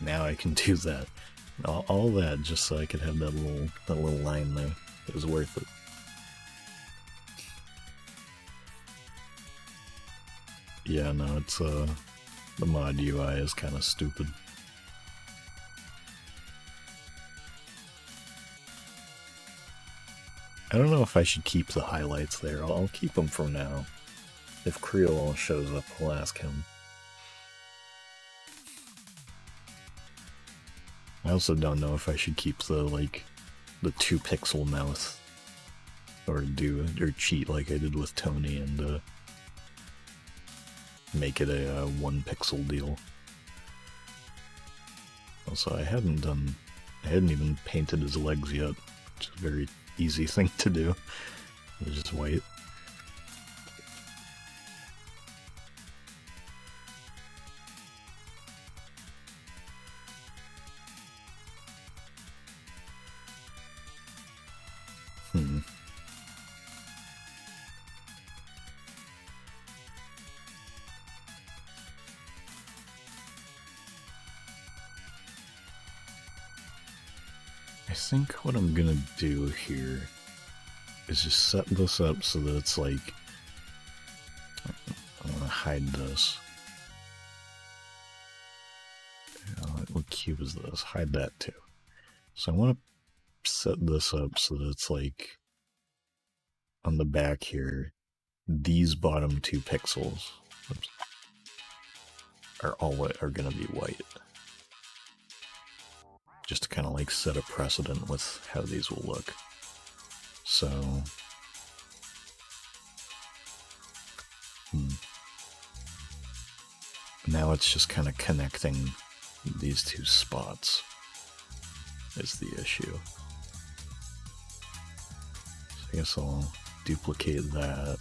Now I can do that. All that just so I could have that little line there. It was worth it. Yeah, no, it's the mod UI is kind of stupid. I don't know if I should keep the highlights there. I'll keep them for now. If Creole shows up, I'll ask him. I also don't know if I should keep the 2-pixel mouth, or cheat like I did with Tony and make it a 1-pixel deal. Also, I hadn't even painted his legs yet, which is a very easy thing to do. They're just white. I think what I'm gonna do here is just set this up so that it's like, I'm gonna hide this. What cube is this? Hide that too. So I want to set this up so that it's like on the back here, these bottom 2 pixels are gonna be white. Just to kind of like set a precedent with how these will look. So now it's just kind of connecting these 2 spots is the issue. So I guess I'll duplicate that,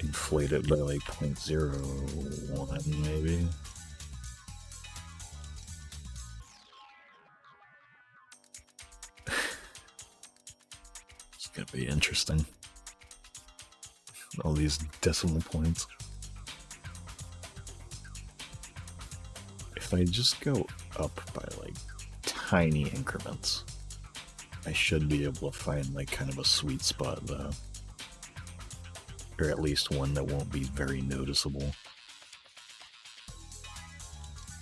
inflate it by like 0.01 maybe. It's gonna be interesting. All these decimal points. If I just go up by like tiny increments, I should be able to find like kind of a sweet spot though. Or at least one that won't be very noticeable.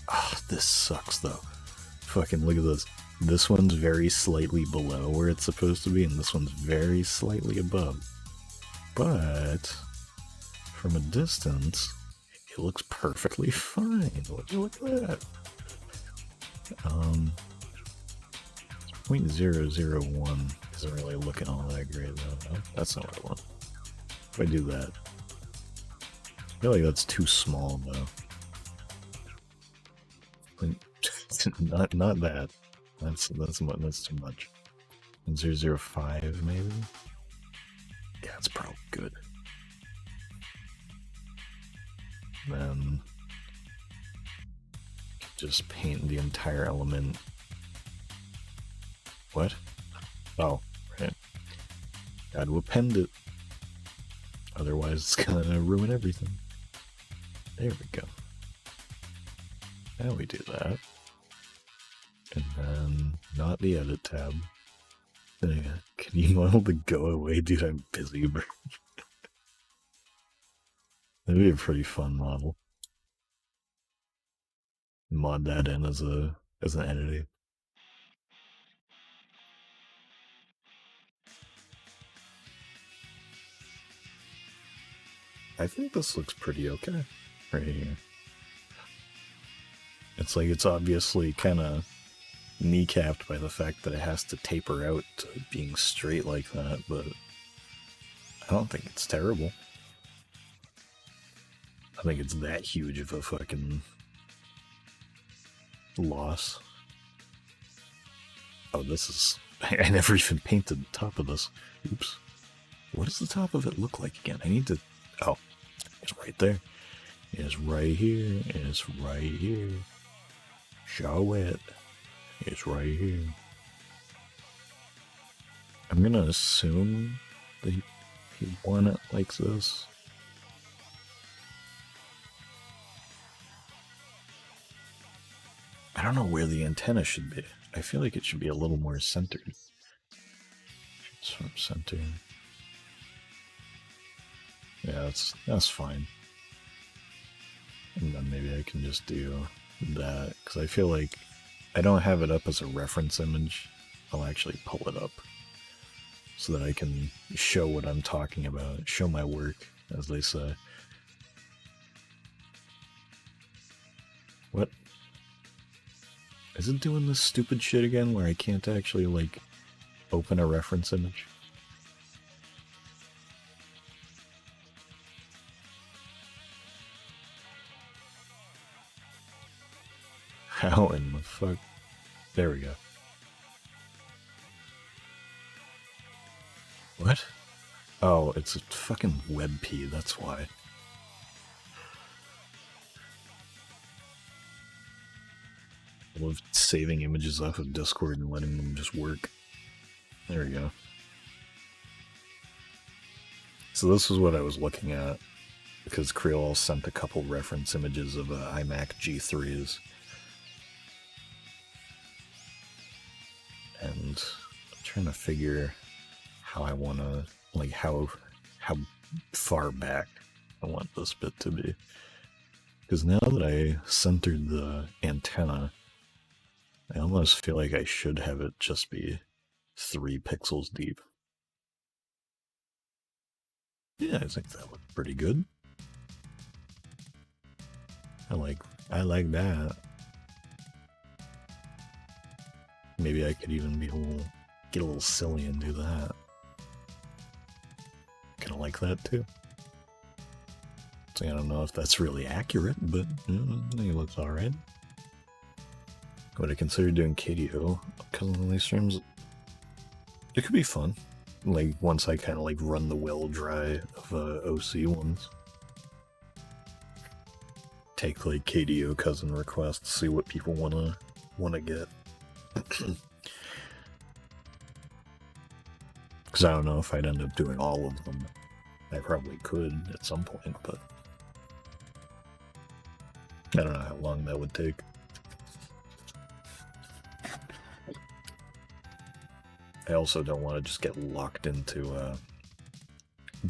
Ah, this sucks though. Fucking look at this. This one's very slightly below where it's supposed to be, and this one's very slightly above. But from a distance, it looks perfectly fine. Would you look at that? 0.001 isn't really looking all that great though. No, that's not what I want. If I do that, I feel like that's too small though. Not that. That's too much. 0.005 maybe. Yeah, it's probably good. Then just paint the entire element. What? Oh, right. Got to append it. Otherwise it's gonna ruin everything. There we go. Now we do that. And then not the edit tab. Can you model to go away? Dude, I'm busy, bro. That'd be a pretty fun model. Mod that in as an entity. I think this looks pretty okay right here. It's like it's obviously kind of kneecapped by the fact that it has to taper out to being straight like that, but I don't think it's terrible. I think it's that huge of a fucking loss. Oh, this is... I never even painted the top of this. Oops. What does the top of it look like again? I need to... Oh, it's right there. It's right here. It's right here. Show it. It's right here. I'm gonna assume that he won it like this. I don't know where the antenna should be. I feel like it should be a little more centered. Sort of center. Yeah, that's fine. And then maybe I can just do that, because I feel like I don't have it up as a reference image. I'll actually pull it up so that I can show what I'm talking about, show my work, as they say. What? Is it doing this stupid shit again where I can't actually, like, open a reference image? How in the fuck? There we go. What? Oh, it's a fucking WebP, that's why. I love saving images off of Discord and letting them just work. There we go. So this is what I was looking at, because Creole sent a couple reference images of iMac G3s. And I'm trying to figure how I want to, like, how far back I want this bit to be. Because now that I centered the antenna, I almost feel like I should have it just be 3 pixels deep. Yeah, I think that looked pretty good. I like that. Maybe I could even get a little silly and do that. Kind of like that too. So I don't know if that's really accurate, but I think it looks alright. Would I consider doing KDO occasionally streams? It could be fun. Like, once I kind of like run the well dry of OC ones. Take like KDO cousin requests, see what people wanna get. Because I don't know if I'd end up doing all of them. I probably could at some point, but I don't know how long that would take. I also don't want to just get locked into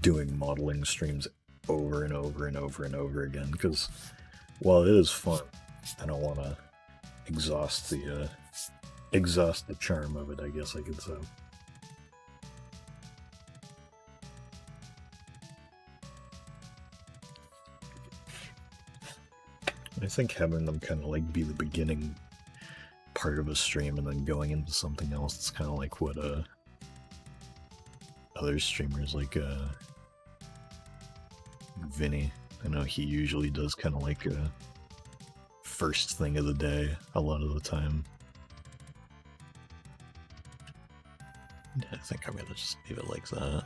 doing modeling streams over and over and over and over again, because while it is fun, I don't want to exhaust the charm of it, I guess I could say. I think having them kind of like be the beginning part of a stream and then going into something else, it's kind of like what other streamers like Vinny, I know he usually does kind of like a first thing of the day a lot of the time. I think I'm gonna just leave it like that.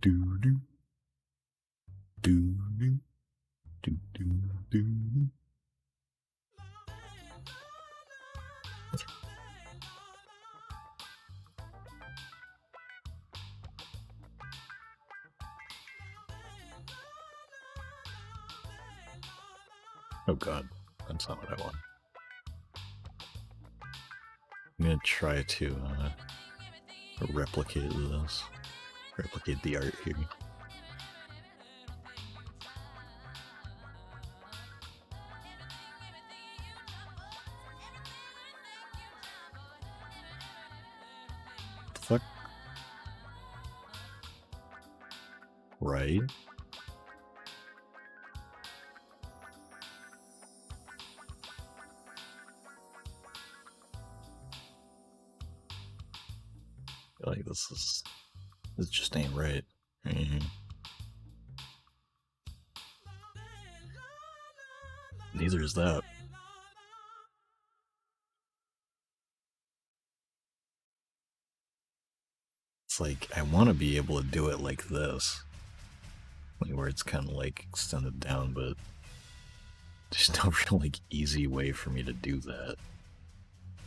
Do do do do do do do. Oh god, that's not what I want. I'm gonna try to replicate this. Replicate the art here. What the fuck? Right? I feel like this just ain't right. Neither is that. It's like, I want to be able to do it like this. Like where it's kind of like extended down, but there's no real like easy way for me to do that.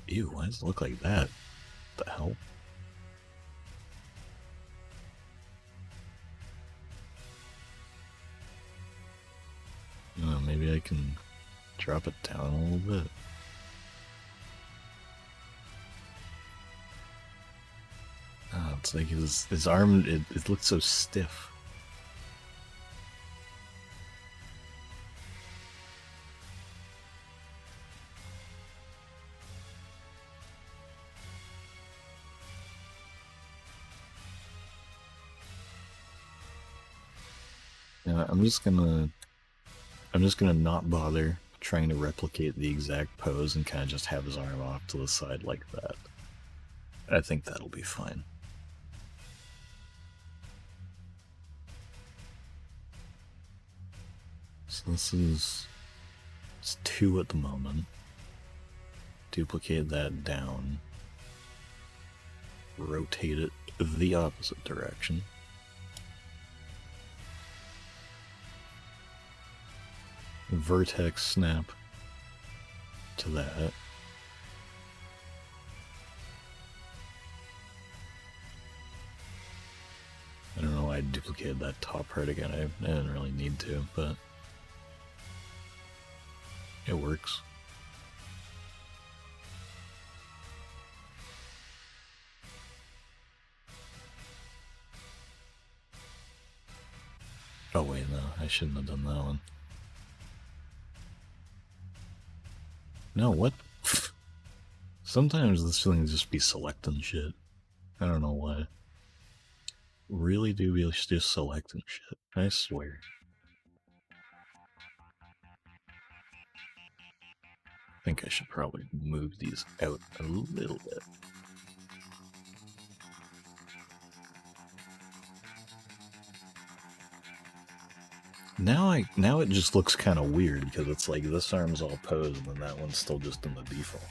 Ew, why does it look like that? What the hell? Maybe I can drop it down a little bit. Oh, it's like his arm, it looks so stiff. Yeah, I'm just gonna not bother trying to replicate the exact pose and kind of just have his arm off to the side like that. I think that'll be fine. So it's 2 at the moment. Duplicate that down. Rotate it the opposite direction. Vertex snap to that. I don't know why I duplicated that top part again. I didn't really need to, but it works. Oh wait, no, I shouldn't have done that one. No, what? Sometimes this thing just be selecting shit. I don't know why. Really do be just selecting shit. I swear. I think I should probably move these out a little bit. Now it just looks kind of weird because it's like this arm's all posed and that one's still just in the default.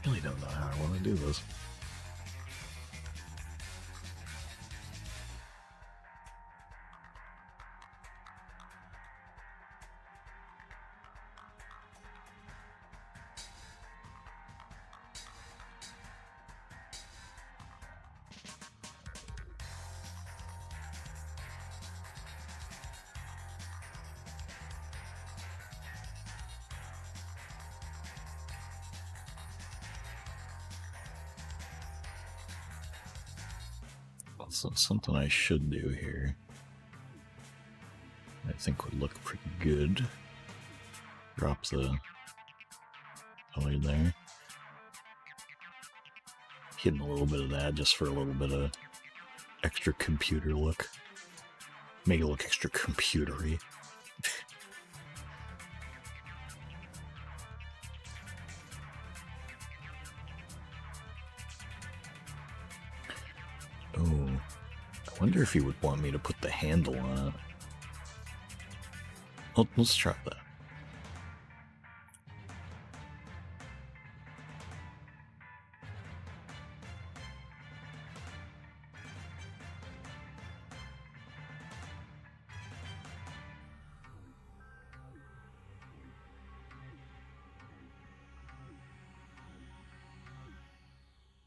I really don't know how I want to do this. So something I should do here, I think would look pretty good. Drop the color there. Hidden a little bit of that just for a little bit of extra computer look. Make it look extra computery. Oh, I wonder if he would want me to put the handle on it. Well, let's try that.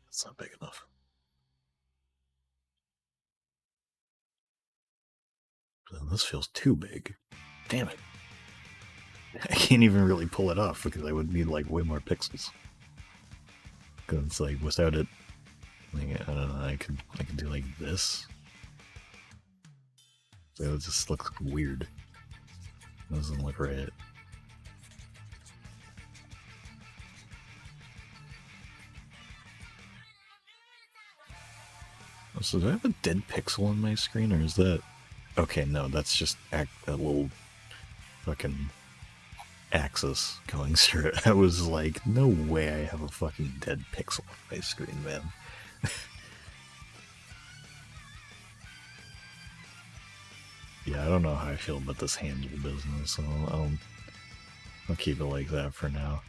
It's not big enough. This feels too big. Damn it. I can't even really pull it off because I would need like way more pixels. Because it's like without it, like, I don't know, I could do like this. So it just looks weird. It doesn't look right. So do I have a dead pixel on my screen, or is that... Okay, no, that's just that little fucking axis going through it. I was like, no way I have a fucking dead pixel on my screen, man. Yeah, I don't know how I feel about this handle business, so I'll keep it like that for now.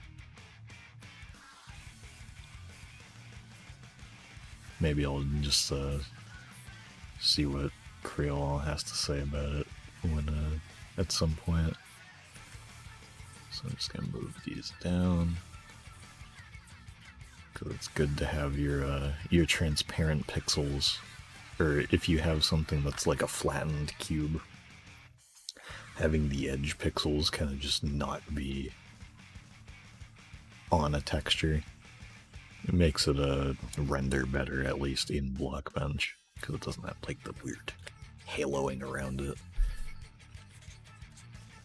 Maybe I'll just see what Creole has to say about it when at some point. So I'm just gonna move these down because it's good to have your transparent pixels, or if you have something that's like a flattened cube, having the edge pixels kind of just not be on a texture. It makes it render better, at least in Blockbench, because it doesn't have like the weird haloing around it,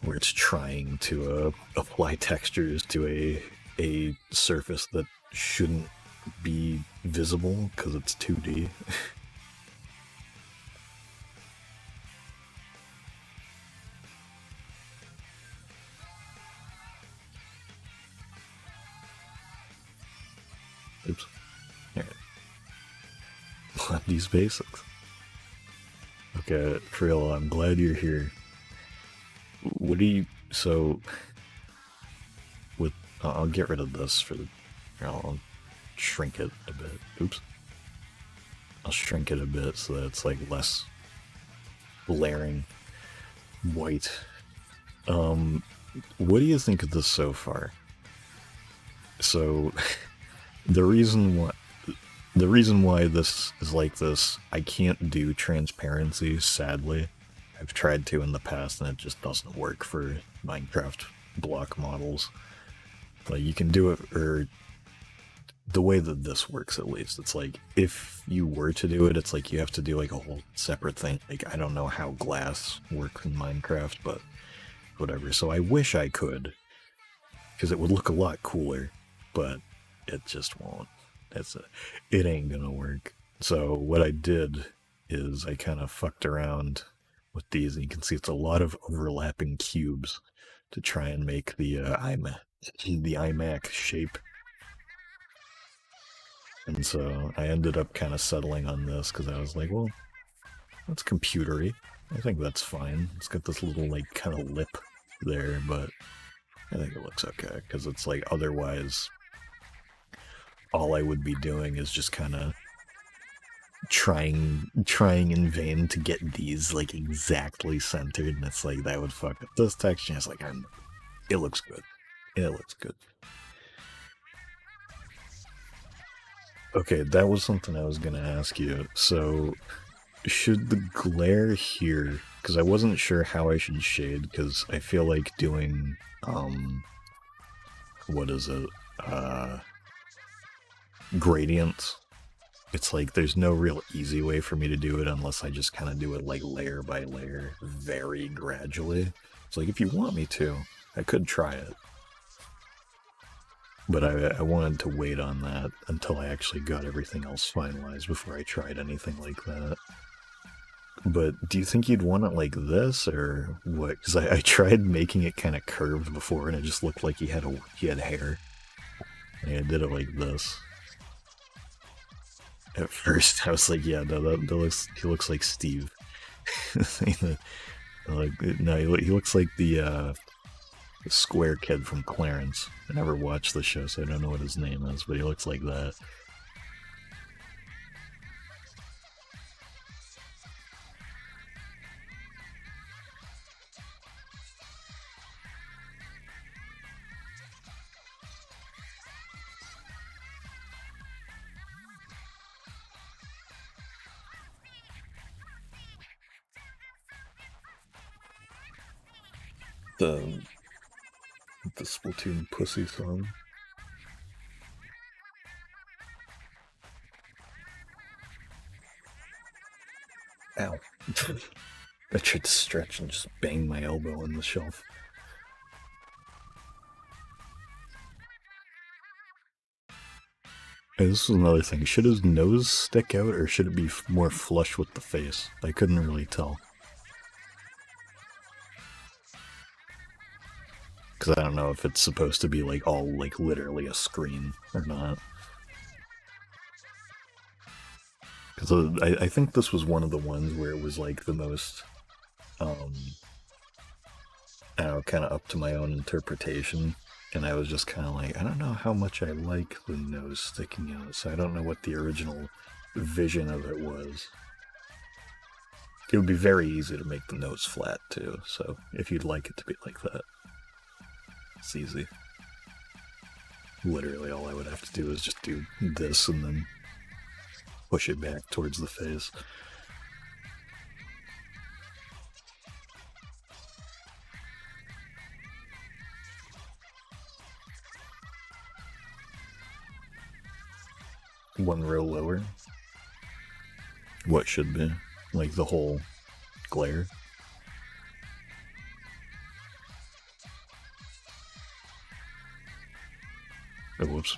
where it's trying to apply textures to a surface that shouldn't be visible because it's 2D. Oops. Alright. These basics. Frill, I'm glad you're here. What do you... So... With... I'll get rid of this for the... I'll shrink it a bit. Oops. I'll shrink it a bit so that it's, like, less glaring white. What do you think of this so far? So, the reason why this is like this, I can't do transparency, sadly. I've tried to in the past and it just doesn't work for Minecraft block models. Like, you can do it, or the way that this works at least, it's like, if you were to do it, it's like you have to do like a whole separate thing. Like, I don't know how glass works in Minecraft, but whatever. So I wish I could, because it would look a lot cooler, but it just won't. It ain't gonna work. So what I did is I kind of fucked around with these, and you can see it's a lot of overlapping cubes to try and make the iMac shape. And so I ended up kind of settling on this because I was like, well, that's computery. I think that's fine. It's got this little like kind of lip there, but I think it looks okay because it's like, otherwise all I would be doing is just kind of trying in vain to get these like exactly centered, and it's like that would fuck up this texture. It's like, it looks good. It looks good. Okay, that was something I was gonna ask you. So, should the glare here, because I wasn't sure how I should shade, because I feel like doing, what is it, gradients. It's like, there's no real easy way for me to do it unless I just kind of do it like layer by layer, very gradually. It's like, if you want me to, I could try it. But I wanted to wait on that until I actually got everything else finalized before I tried anything like that. But do you think you'd want it like this, or what? Because I tried making it kind of curved before, and it just looked like he had hair. And I did it like this. At first, I was like, yeah, no, he looks like Steve. No, he looks like the square kid from Clarence. I never watched the show, so I don't know what his name is, but he looks like that. The Splatoon pussy song. Ow. I tried to stretch and just banged my elbow on the shelf. Hey, this is another thing. Should his nose stick out, or should it be more flush with the face? I couldn't really tell. Because I don't know if it's supposed to be like all like literally a screen or not. Because I think this was one of the ones where it was like the most, I don't know, kind of up to my own interpretation. And I was just kind of like, I don't know how much I like the nose sticking out, so I don't know what the original vision of it was. It would be very easy to make the nose flat too, so if you'd like it to be like that, it's easy. Literally all I would have to do is just do this and then push it back towards the face. One row lower. What should be? Like the whole glare? Oh, whoops.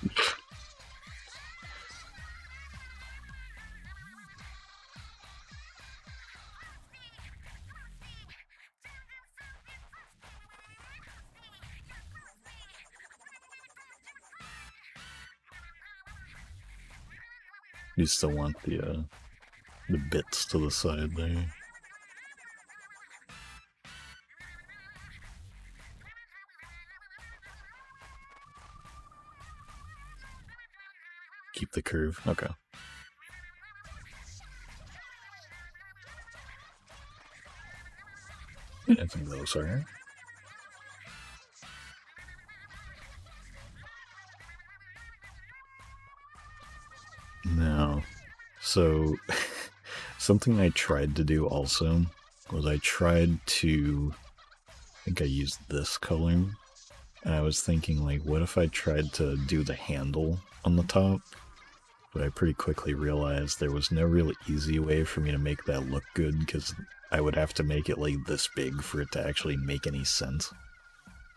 You still want the bits to the side there. keep the curve. Okay. I think that looks alright. Now, so something I tried to do also was I tried to, I think I used this color, and I was thinking like, what if I tried to do the handle on the top? But I pretty quickly realized there was no real easy way for me to make that look good, because I would have to make it like this big for it to actually make any sense.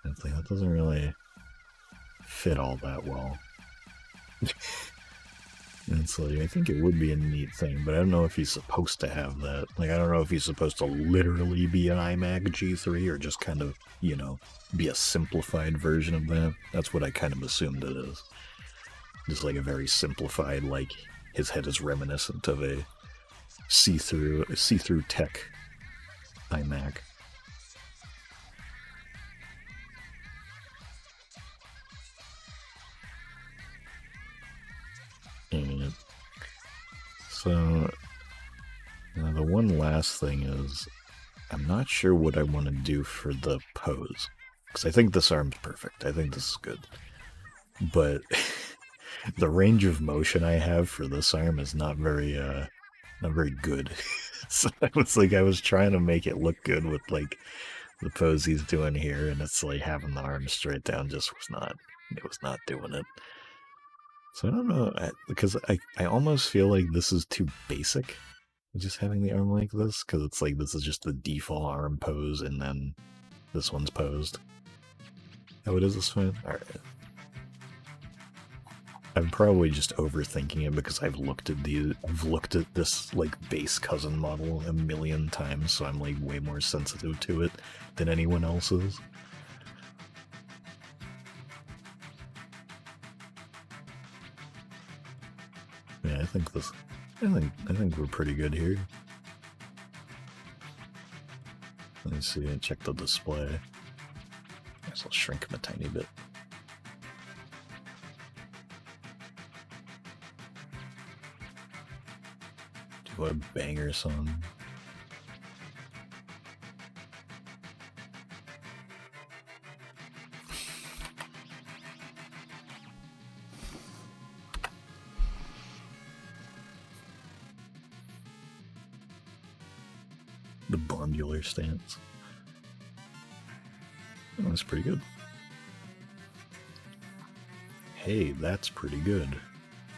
And it's like, that doesn't really fit all that well. And it's like, I think it would be a neat thing, but I don't know if he's supposed to have that. Like, I don't know if he's supposed to literally be an iMac G3 or just kind of, you know, be a simplified version of that. That's what I kind of assumed it is. Just like a very simplified, like, his head is reminiscent of a see-through tech iMac. And so, the one last thing is, I'm not sure what I want to do for the pose. Because I think this arm's perfect. I think this is good. But the range of motion I have for this arm is not very good. So I was trying to make it look good with like the pose he's doing here, and it's like having the arm straight down just was not doing it. So I don't know, because I almost feel like this is too basic, just having the arm like this, because it's like this is just the default arm pose, and then this one's posed. Oh, it is this one? Alright. I'm probably just overthinking it because I've looked at this like base cousin model a million times, so I'm like way more sensitive to it than anyone else is. Yeah, I think we're pretty good here. Let me see, check the display. I guess I'll shrink him a tiny bit. What a banger song. The bondular stance. Oh, that's pretty good. Hey, that's pretty good.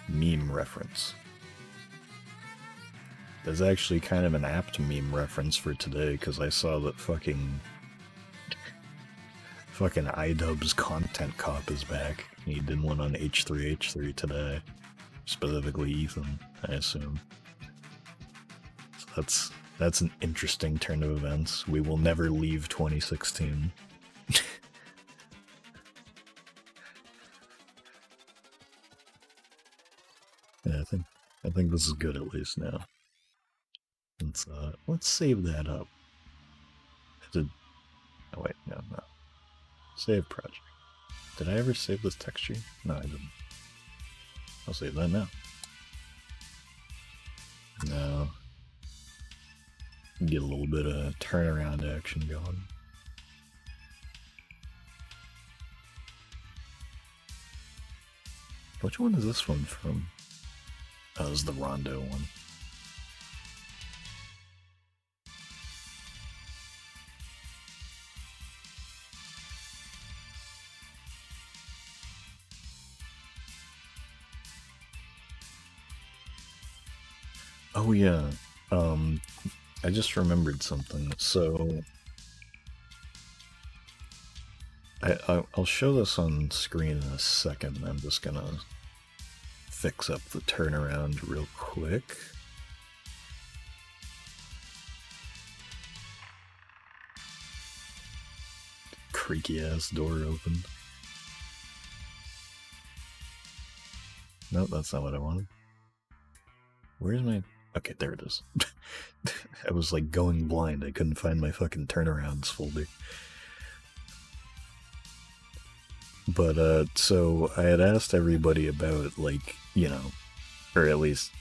Meme reference. That's actually kind of an apt meme reference for today, because I saw that fucking iDubbbz's Content Cop is back. He did one on H3H3 today. Specifically Ethan, I assume. So that's an interesting turn of events. We will never leave 2016. Yeah, I think this is good at least now. Let's save that up. Oh wait, no. Save project. Did I ever save this texture? No, I didn't. I'll save that now. Now, get a little bit of turnaround action going. Which one is this one from? Oh, this is the Rondo one. Oh yeah, I just remembered something. So I'll show this on screen in a second. I'm just gonna fix up the turnaround real quick. Creaky ass door opened. Nope, that's not what I wanted. Where's my... Okay, there it is. I was like going blind. I couldn't find my fucking turnarounds folder. But so I had asked everybody about like or at least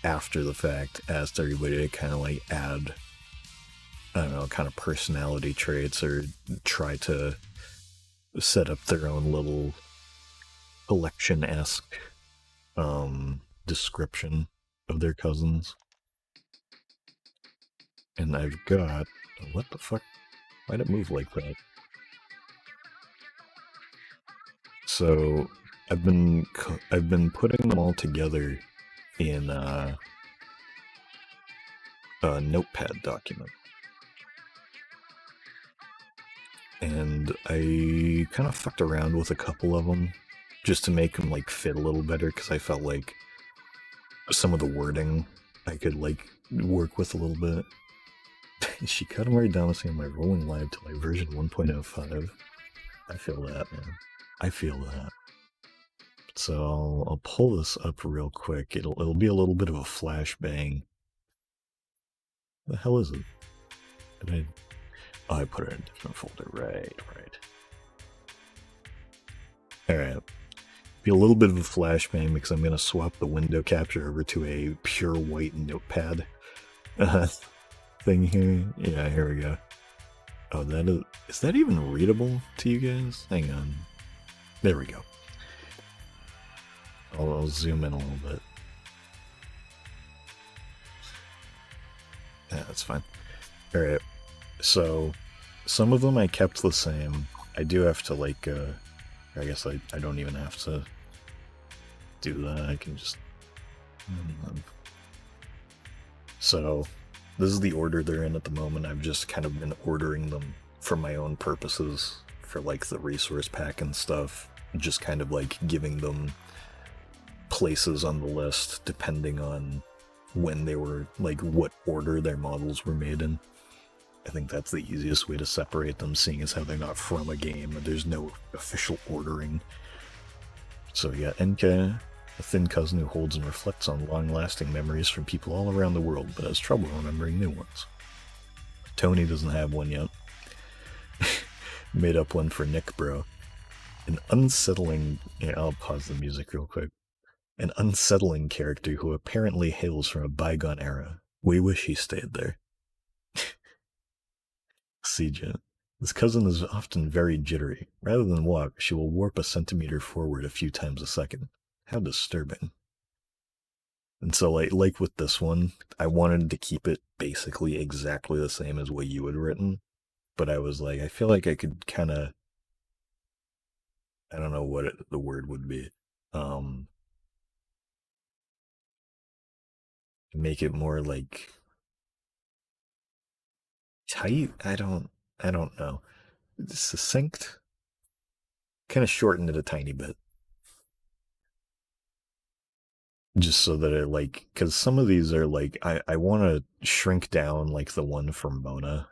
after the fact, asked everybody to kind of like add, I don't know, kind of personality traits or try to set up their own little collection esque description of their cousins. And I've got, what the fuck? Why'd it move like that? So I've been putting them all together in a notepad document, and I kind of fucked around with a couple of them just to make them like fit a little better because I felt like some of the wording I could like work with a little bit. She Katamari Damacy on my rolling live to my version 1.05. I feel that, man. I feel that. So I'll pull this up real quick. It'll be a little bit of a flashbang. The hell is it? Did I? Oh, I put it in a different folder. Right. All right. Be a little bit of a flashbang because I'm gonna swap the window capture over to a pure white notepad thing here. Yeah, here we go. Oh, is that even readable to you guys? Hang on. There we go. I'll zoom in a little bit. Yeah, that's fine. All right. So some of them I kept the same. I do have to like, I guess I don't even have to do that. I can just. So this is the order they're in at the moment. I've just kind of been ordering them for my own purposes, for like the resource pack and stuff. Just kind of like giving them places on the list depending on when they were, like what order their models were made in. I think that's the easiest way to separate them, seeing as how they're not from a game. There's no official ordering. So yeah, NK, a thin cousin who holds and reflects on long-lasting memories from people all around the world, but has trouble remembering new ones. Tony doesn't have one yet. Made up one for Nick, bro. An unsettling... Yeah, I'll pause the music real quick. An unsettling character who apparently hails from a bygone era. We wish he stayed there. CJ. This cousin is often very jittery. Rather than walk, she will warp a centimeter forward a few times a second. How disturbing. And so, like with this one, I wanted to keep it basically exactly the same as what you had written. But I was like, I feel like I could kind of, I don't know what the word would be. Make it more like tight. I don't know. Succinct. Kind of shorten it a tiny bit, just so that it like, because some of these are like, I want to shrink down like the one from Mona,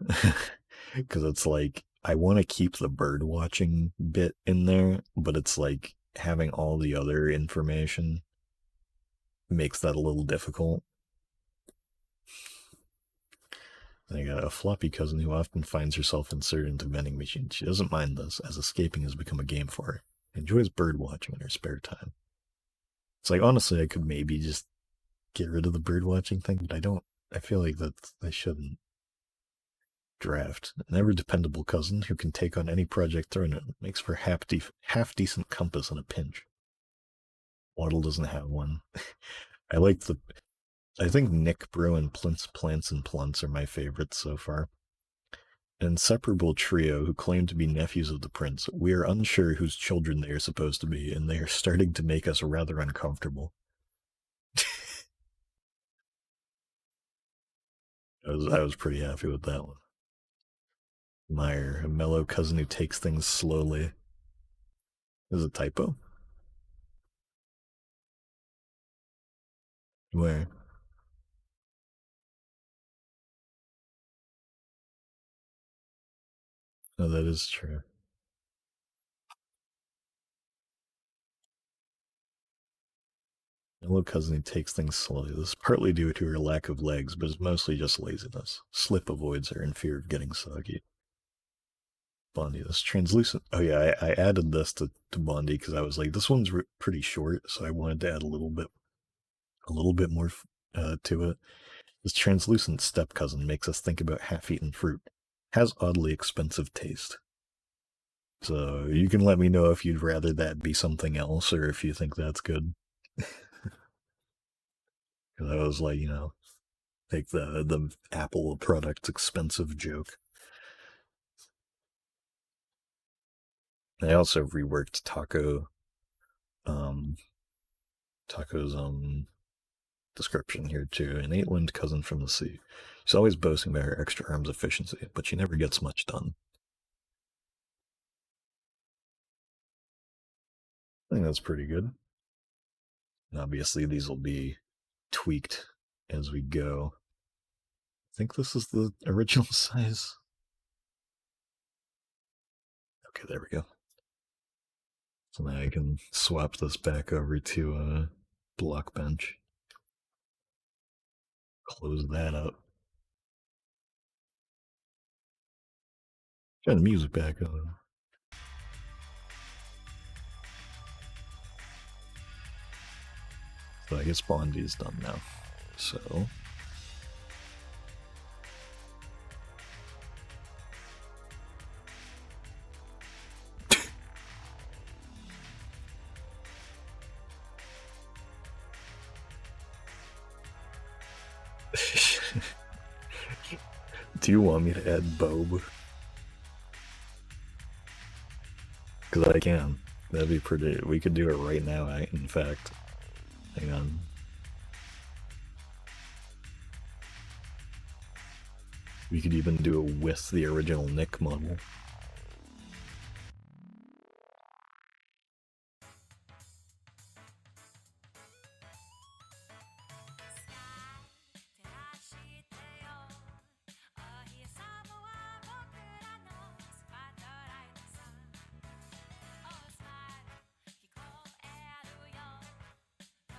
because it's like I want to keep the bird watching bit in there, but it's like having all the other information makes that a little difficult. I got a floppy cousin who often finds herself inserted into vending machines. She doesn't mind this, as escaping has become a game for her. Enjoys bird watching in her spare time. It's like, honestly, I could maybe just get rid of the bird watching thing, but I don't. I feel like that I shouldn't. Draft. An ever dependable cousin who can take on any project thrown at him. Makes for half decent compass in a pinch. Waddle doesn't have one. I like the. I think Nick, Bro, and Plants and Plunts are my favorites so far. An inseparable trio who claim to be nephews of the prince. We are unsure whose children they are supposed to be, and they are starting to make us rather uncomfortable. I was pretty happy with that one. Meyer, a mellow cousin who takes things slowly. Is a typo? Where? Oh, that is true. Mellow cousin who takes things slowly. This is partly due to her lack of legs, but is mostly just laziness. Slip avoids her in fear of getting soggy. Bondi, this translucent. Oh yeah, I added this to Bondi because I was like, this one's pretty short, so I wanted to add a little bit more to it. This translucent step cousin makes us think about half-eaten fruit. Has oddly expensive taste. So you can let me know if you'd rather that be something else or if you think that's good. Because I was like, like the Apple product's expensive joke. I also reworked Taco's description here too. An 8-limbed cousin from the sea. She's always boasting about her extra arms efficiency, but she never gets much done. I think that's pretty good. And obviously these will be tweaked as we go. I think this is the original size. Okay, there we go. So now I can swap this back over to a Blockbench. Close that up. Turn the music back on. So I guess Bondi is done now. So do you want me to add Bob? Because I can. That'd be pretty. We could do it right now, in fact. Hang on. We could even do it with the original Nick model.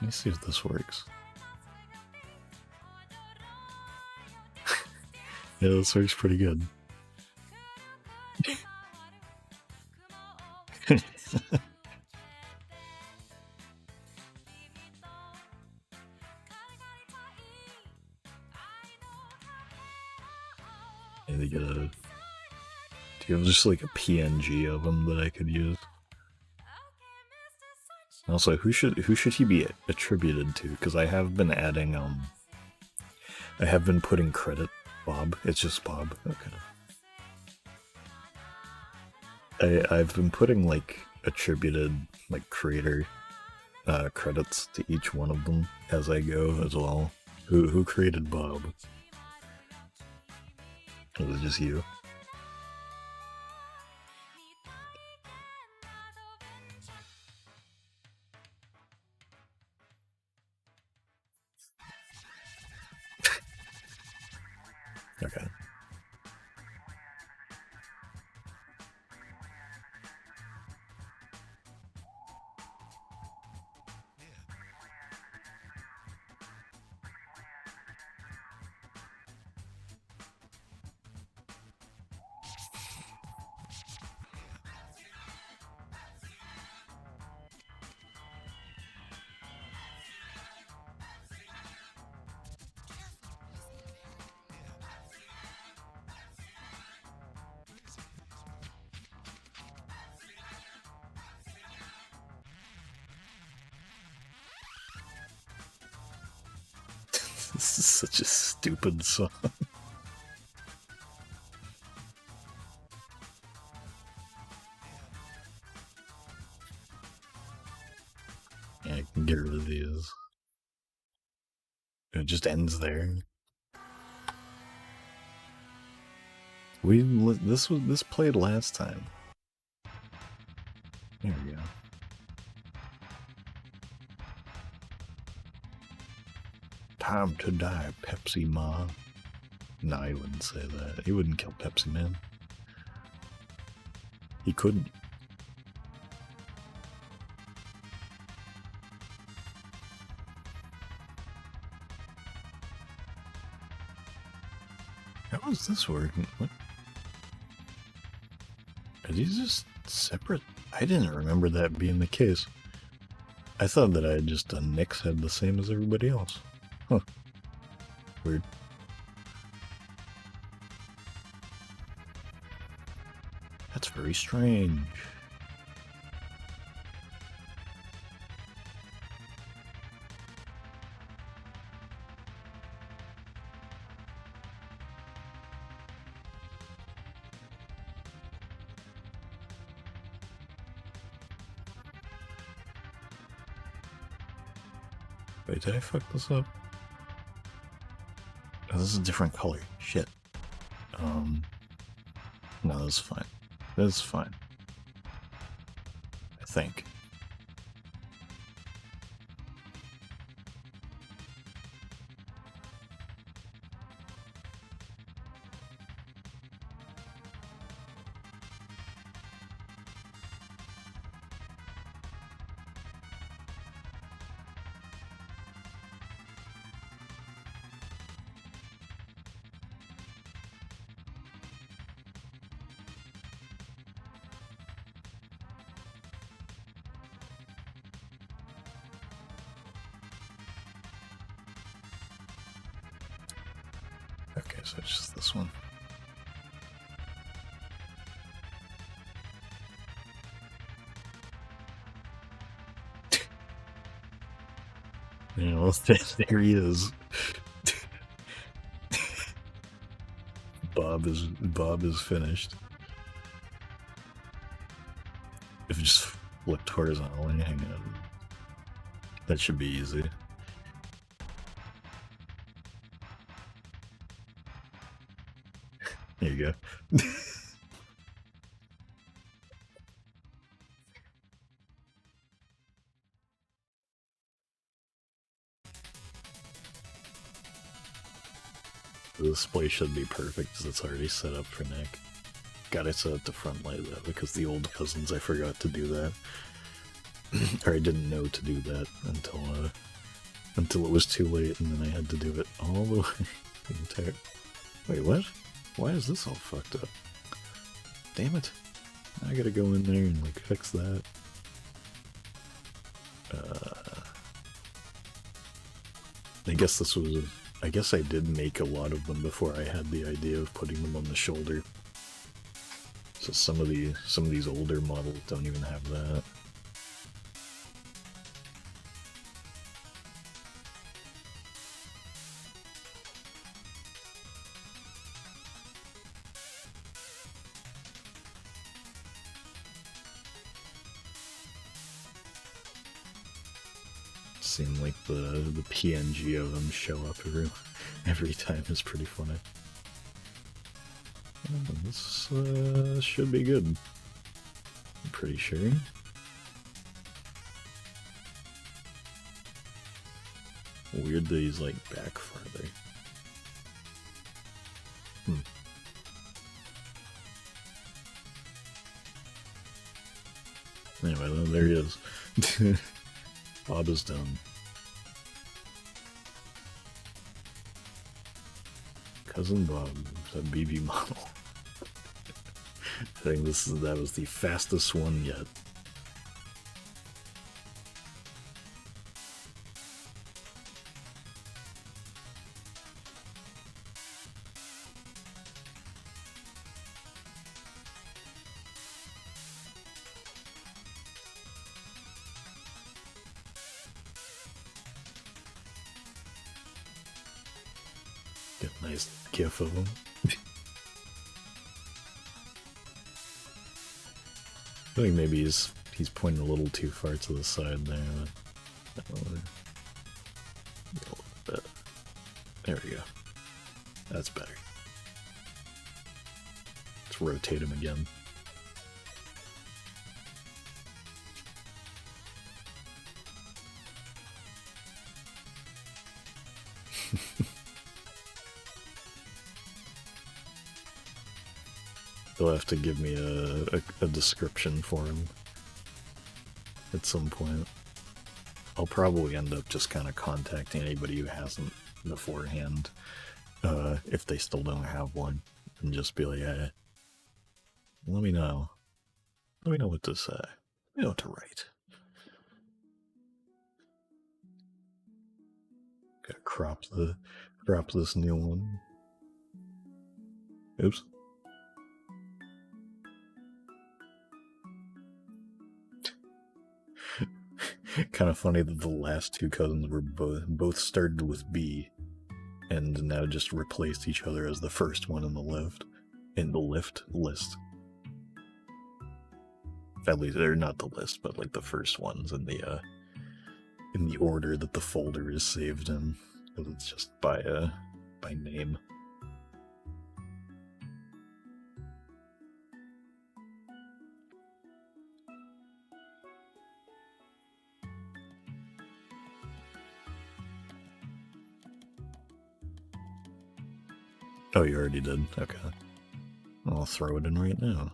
Let me see if this works. Yeah, this works pretty good. And they get a. Do you have just like a PNG of them that I could use? Also, who should he be attributed to? Because I have been adding I have been putting credit Bob. It's just Bob. Okay. I've been putting like attributed like creator credits to each one of them as I go as well. Who created Bob? Was it just you? Okay. This is such a stupid song. Yeah, I can get rid of these. It just ends there. This played last time. There we go. Time to die, Pepsi Ma. No, he wouldn't say that. He wouldn't kill Pepsi Man. He couldn't. How is this working? What? these just separate? I didn't remember that being the case. I thought that I had just done Nick's head the same as everybody else. Huh. Weird. That's very strange. Wait, did I fuck this up? Oh, this is a different color. Shit. No, this is fine. This is fine. I think. Okay, so it's just this one. You know, there he is. Bob is finished. If you just flipped horizontally, hang on. That should be easy. There you go. The display should be perfect because it's already set up for Nick. Gotta set up the front light though, because the old cousins, I forgot to do that. Or I didn't know to do that until it was too late, and then I had to do it all the way. The entire... Wait, what? Why is this all fucked up? Damn it. I gotta go in there and like fix that. I guess this was... I guess I did make a lot of them before I had the idea of putting them on the shoulder. So some of these older models don't even have that. Seem like the PNG of them show up every time is pretty funny. Oh, this should be good. I'm pretty sure. Weird that he's like back farther. Anyway, there he is. Bob is done. Cousin Bob, that BB model. I think that was the fastest one yet. Get a nice gif of him. I think maybe he's pointing a little too far to the side there. A little bit. There we go. That's better. Let's rotate him again. They'll have to give me a description for him at some point. I'll probably end up just kind of contacting anybody who hasn't beforehand, if they still don't have one, and just be like, hey, let me know. Let me know what to say. Let me know what to write. Gotta crop this new one. Oops. Kind of funny that the last two cousins were both started with B, and now just replaced each other as the first one in the lift list. At least they're not the list, but like the first ones in the order that the folder is saved in, because it's just by name. Oh, you already did? Okay. I'll throw it in right now.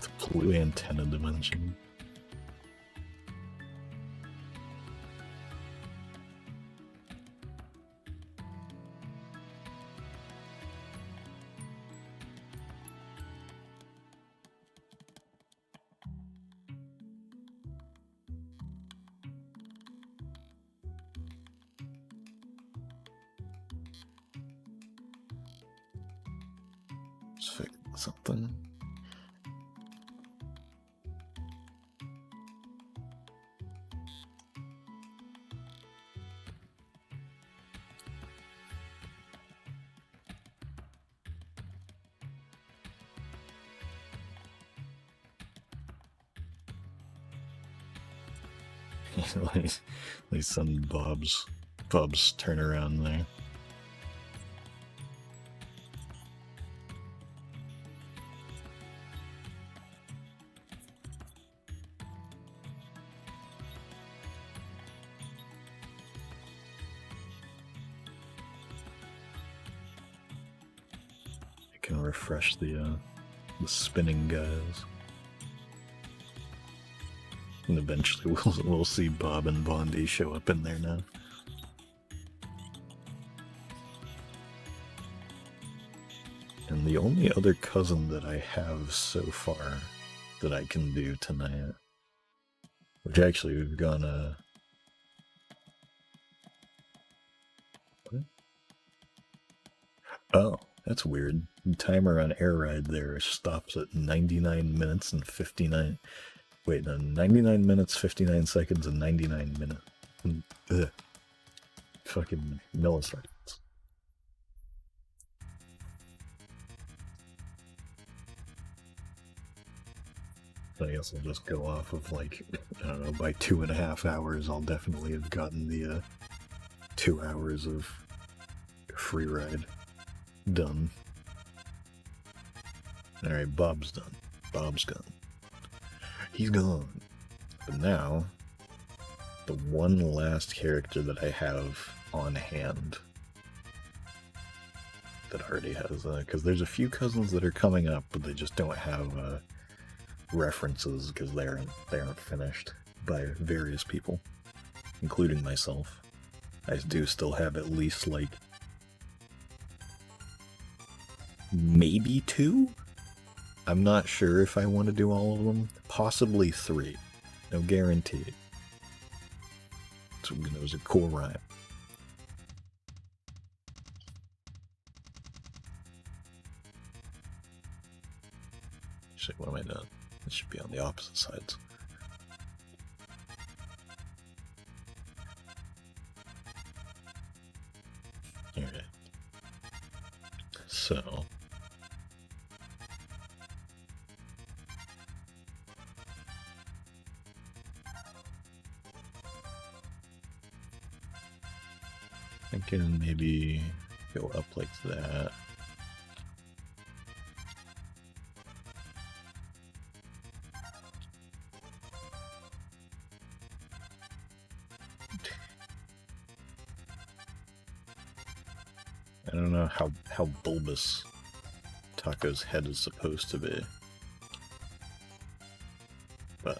The blue antenna dimension. Let's fix something. At least some Bob's turnaround there. I can refresh the spinning guys. And eventually we'll see Bob and Bondi show up in there now. And the only other cousin that I have so far that I can do tonight, which actually we've gone what? Oh, that's weird. The timer on Air Ride there stops at 99 minutes and 59. Wait, no, 99 minutes, 59 seconds, and 99 minutes. Ugh. Fucking milliseconds. I guess I'll just go off of, like, I don't know, by 2.5 hours, I'll definitely have gotten the 2 hours of free ride done. Alright, Bob's done. Bob's gone. He's gone. But now, the one last character that I have on hand that already has, because there's a few cousins that are coming up, but they just don't have references because they aren't finished by various people, including myself. I do still have at least, like, maybe 2? I'm not sure if I want to do all of them. Possibly 3. No guarantee. So it was a cool rhyme. Actually, what am I doing? It should be on the opposite sides. Alright. So... I can maybe go up like that. I don't know how bulbous Taco's head is supposed to be. but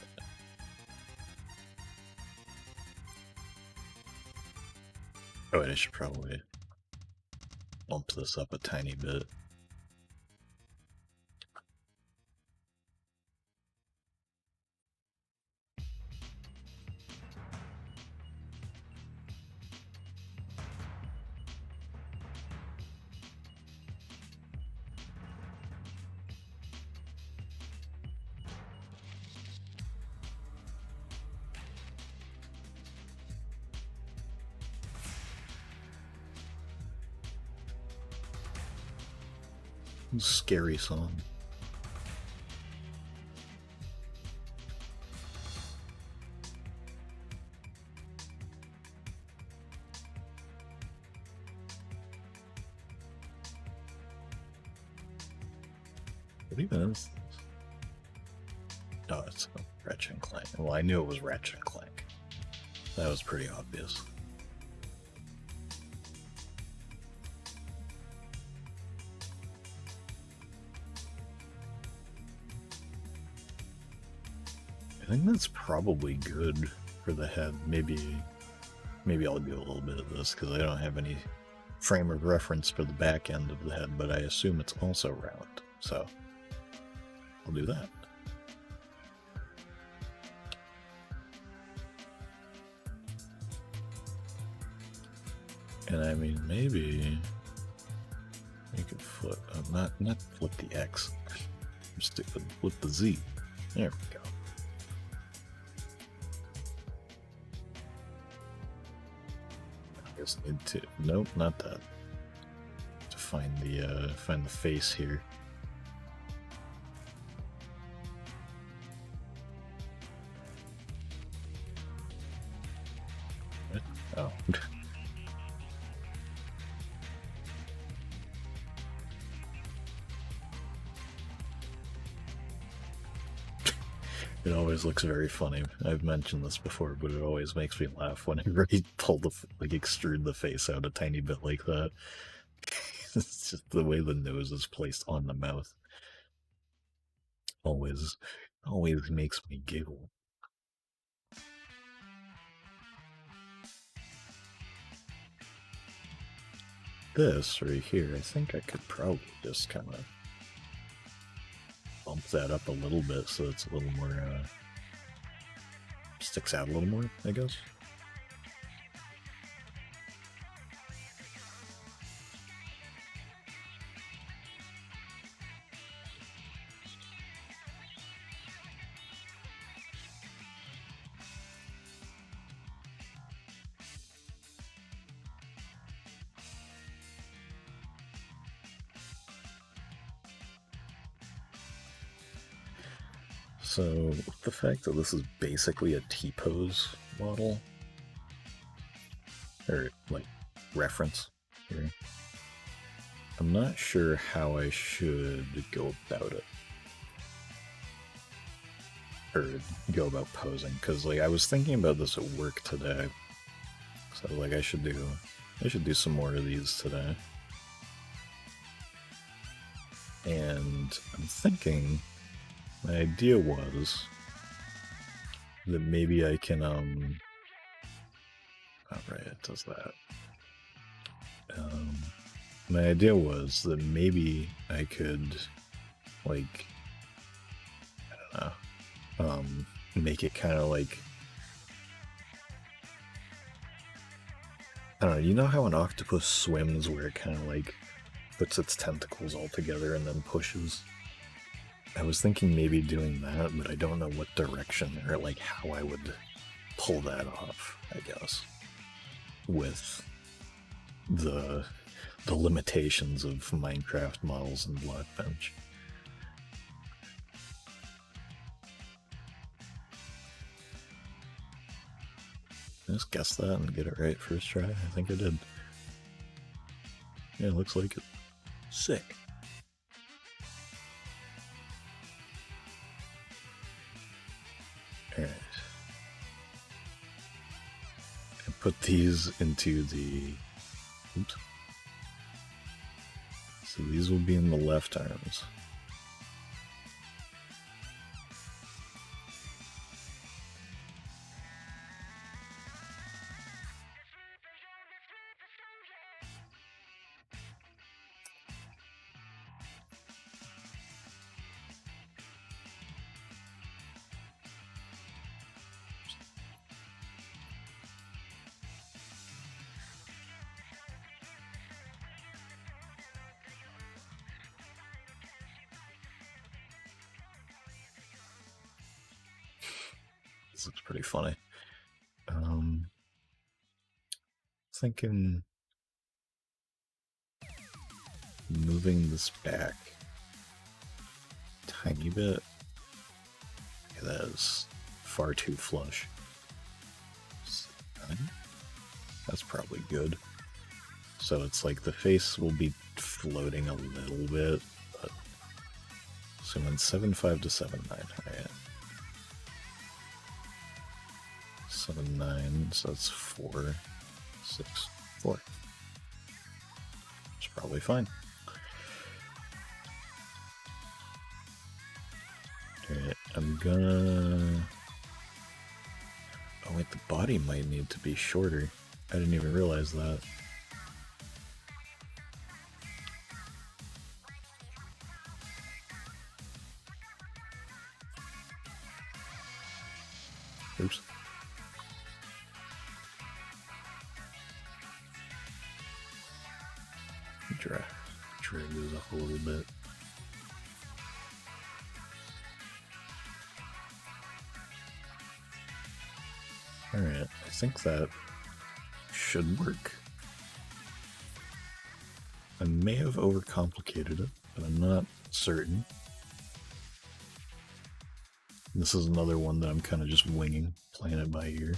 oh, I should probably bump this up a tiny bit. Scary song. What even is this? Oh, it's Ratchet and Clank. Well, I knew it was Ratchet and Clank. That was pretty obvious. I think that's probably good for the head. Maybe I'll do a little bit of this because I don't have any frame of reference for the back end of the head, but I assume it's also round, so I'll do that. And I mean, maybe you could flip, not flip the X. I'm stupid. Flip the Z. There we go. I guess need to. Nope, not that. To find the face here. What? Oh. It always looks very funny. I've mentioned this before, but it always makes me laugh whenever he extrude the face out a tiny bit like that. It's just the way the nose is placed on the mouth. Always makes me giggle. This right here, I think I could probably just kind of bump that up a little bit so it's a little more, sticks out a little more, I guess. So, the fact that this is basically a T-pose model, or, like, reference here, I'm not sure how I should go about it. Or go about posing, because, like, I was thinking about this at work today. So, like, I should do some more of these today. And I'm thinking, my idea was that maybe I can, oh right, it does that. My idea was that maybe I could, like, I don't know, make it kind of like, I don't know, you know how an octopus swims where it kind of like puts its tentacles all together and then pushes? I was thinking maybe doing that, but I don't know what direction or like how I would pull that off, I guess, with the limitations of Minecraft models and Blockbench. Just guess that and get it right first try. I think I did. Yeah, it looks like it. Sick. Alright. I put these into the... Oops. So these will be in the left arms. This looks pretty funny. Thinking moving this back a tiny bit. Yeah, that is far too flush. That's probably good. So it's like the face will be floating a little bit, but so we went 7.5 to 7.9. Alright. 7.9, so that's 4, 6, 4. It's probably fine. Alright, I'm gonna... Oh wait, the body might need to be shorter. I didn't even realize that. Oops. Drag this up a little bit. Alright, I think that should work. I may have overcomplicated it, but I'm not certain. This is another one that I'm kind of just winging, playing it by ear.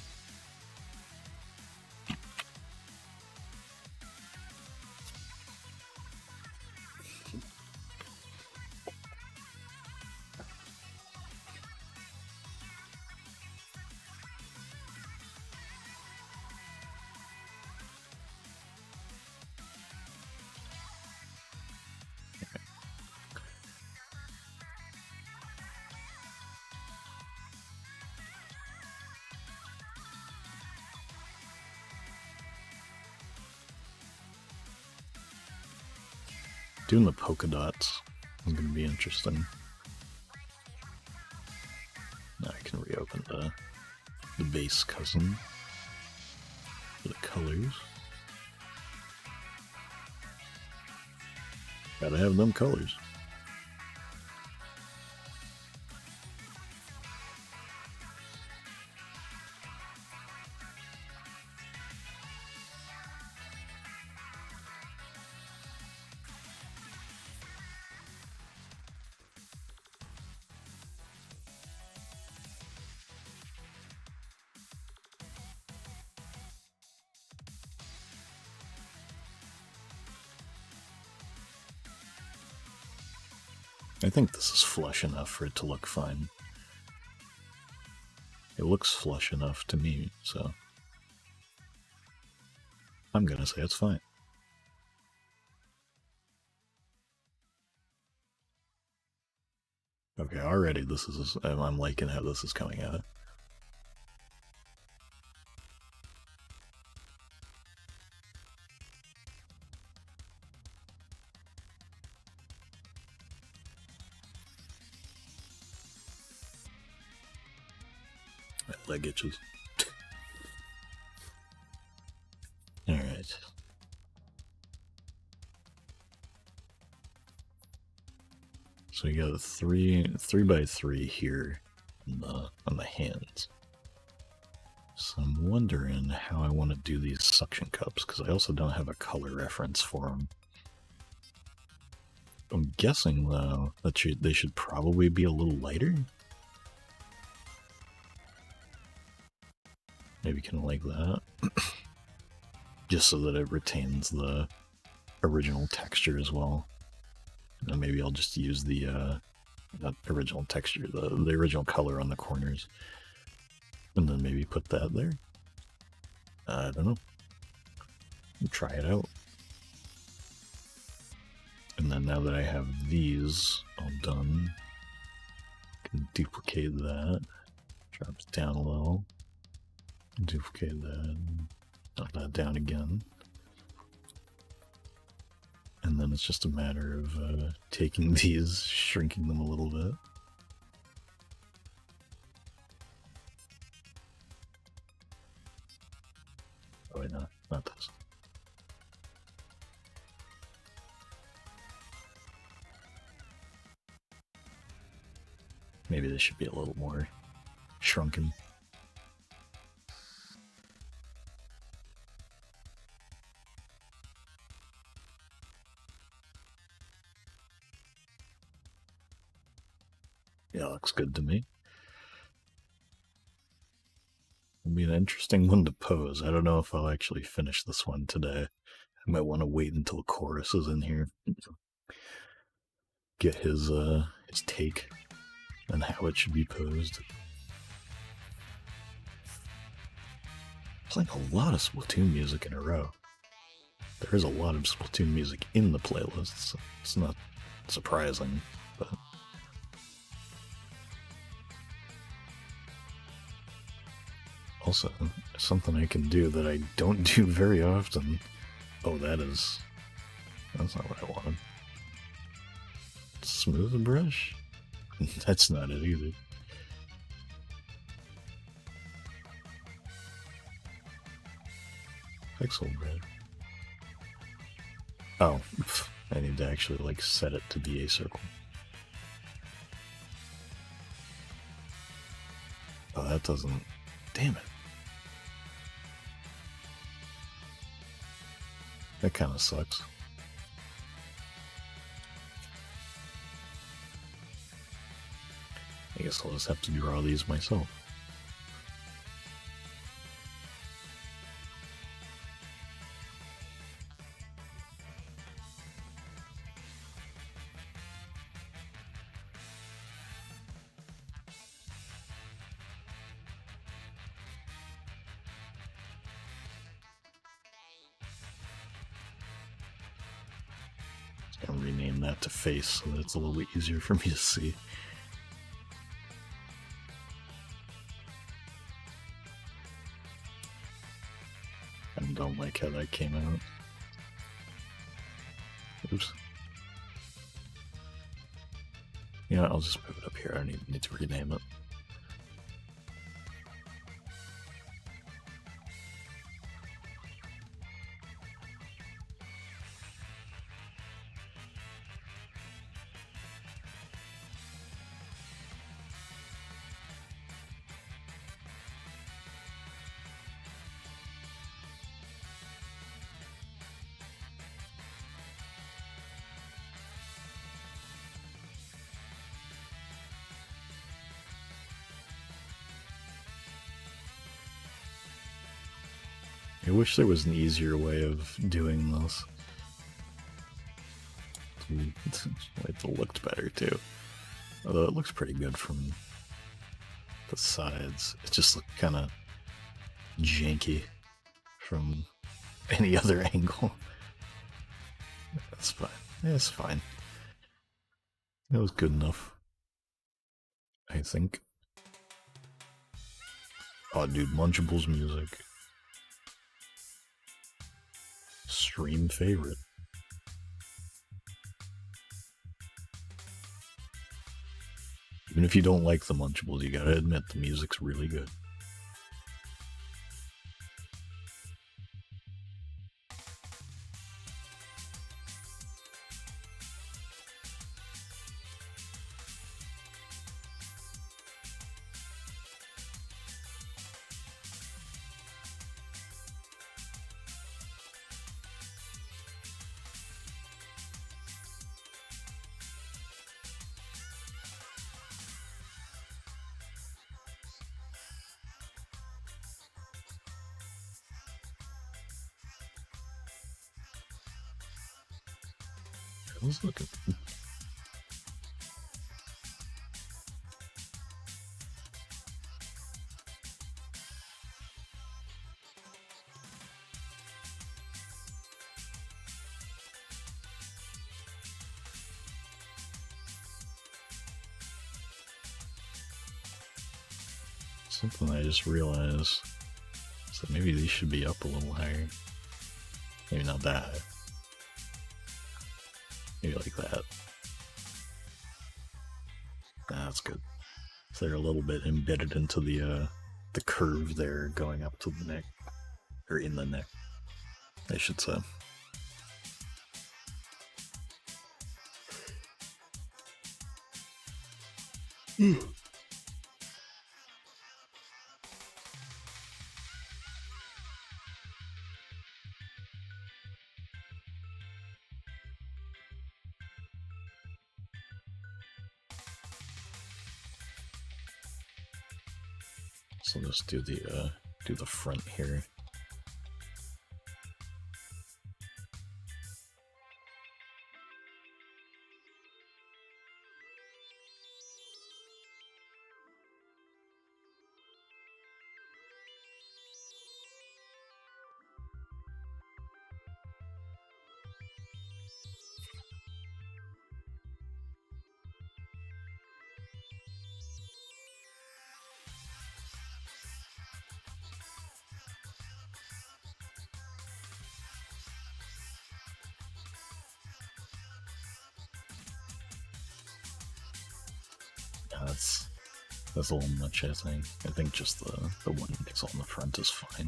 Doing the polka dots is going to be interesting. Now I can reopen the base cousin for the colors. Gotta have them colors. I think this is flush enough for it to look fine. It looks flush enough to me, so I'm gonna say it's fine. Okay, already this is, I'm liking how this is coming out. My leg itches. Alright. So we got a 3x3 here on the hands. So I'm wondering how I want to do these suction cups, because I also don't have a color reference for them. I'm guessing, though, that they should probably be a little lighter. Maybe kind of like that. Just so that it retains the original texture as well. And then maybe I'll just use the, not original texture, the original color on the corners. And then maybe put that there. I don't know. Try it out. And then now that I have these all done, I can duplicate that. Drops down a little. Duplicate that. Knock that down again. And then it's just a matter of taking these, shrinking them a little bit. Oh wait, no, not this. Maybe this should be a little more shrunken. looks good to me. It'll be an interesting one to pose. I don't know if I'll actually finish this one today. I might want to wait until Chorus is in here. Get his take on how it should be posed. Playing a lot of Splatoon music in a row. There is a lot of Splatoon music in the playlists. It's not surprising, but... Also, something I can do that I don't do very often. Oh, that's not what I wanted. Smooth brush? That's not it either. Pixel brush. Oh, I need to actually, like, set it to be a circle. Oh, that doesn't... Damn it. That kind of sucks. I guess I'll just have to draw these myself. I'll rename that to face so that it's a little bit easier for me to see. I don't like how that came out. Oops. Yeah, I'll just move it up here. I don't even need to rename it. I wish there was an easier way of doing this. It looked better too. Although it looks pretty good from the sides. It just looked kind of janky from any other angle. That's fine. It's fine. It was good enough, I think. Oh, dude, Lunchables music. Stream favorite. Even if you don't like the Lunchables, you gotta admit the music's really good. Let's look at them. Something I just realized is that maybe these should be up a little higher. Maybe not that high. Maybe like that. That's good. So they're a little bit embedded into the curve there going up to the neck. Or in the neck, I should say. guess I'll just do the front here. That's a little much, I think. I think just the one pixel on the front is fine.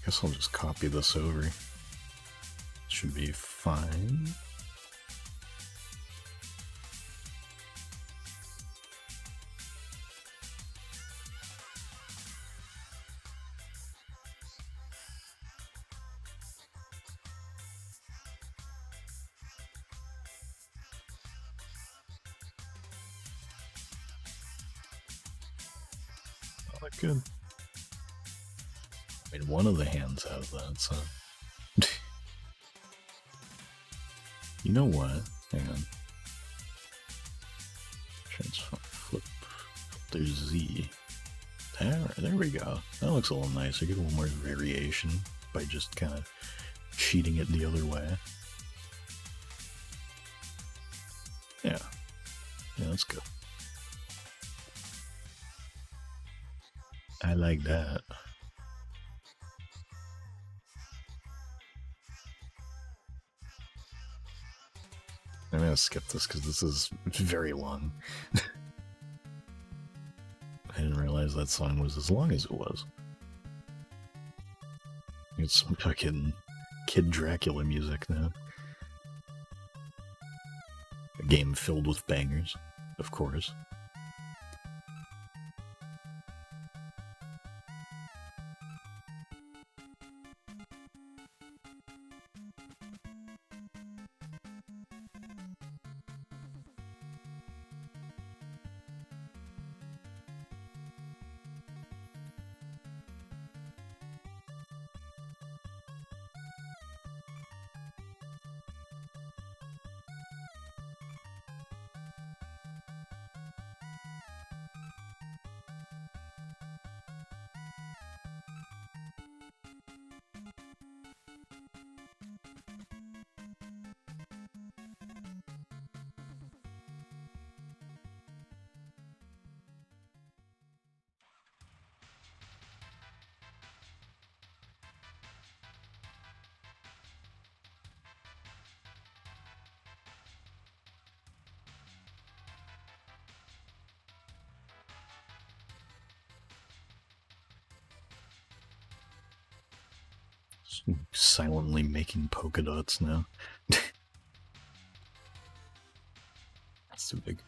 Guess I'll just copy this over. Should be fine. Oh, good. I mean, one of the hands has that, so... You know what? Hang on. Transform, flip, there's Z. There we go. That looks a little nicer. Get a little more variation by just kind of cheating it the other way. Yeah. Yeah, that's good. I like that. I'm gonna skip this because this is very long. I didn't realize that song was as long as it was. It's some fucking Kid Dracula music now. A game filled with bangers, of course. Silently making polka dots now. That's too big.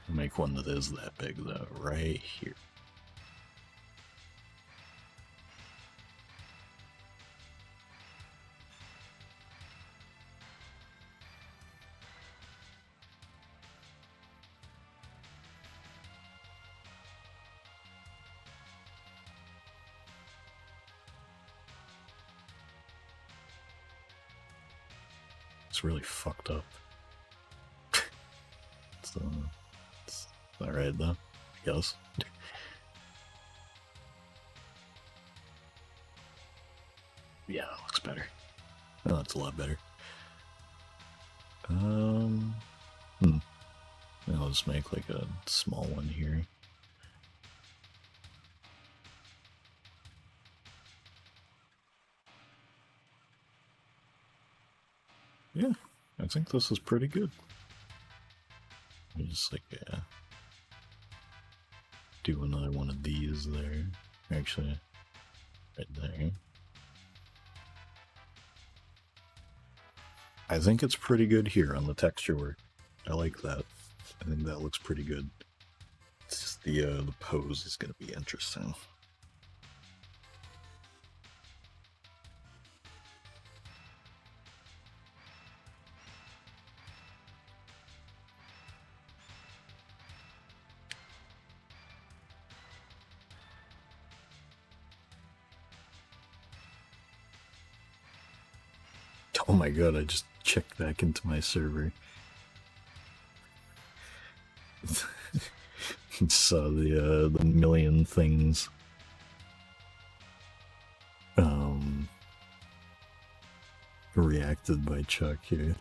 I'll make one that is that big though, right here. looks really fucked up. So, it's alright though, I guess. Yeah, that looks better. Oh, that's a lot better. I'll just make like a small one here. Yeah, I think this is pretty good. Just like, do another one of these there. Actually, right there. I think it's pretty good here on the texture work. I like that. I think that looks pretty good. It's just the pose is going to be interesting. Oh my god, I just checked back into my server. Saw the million things. Reacted by Chuck here.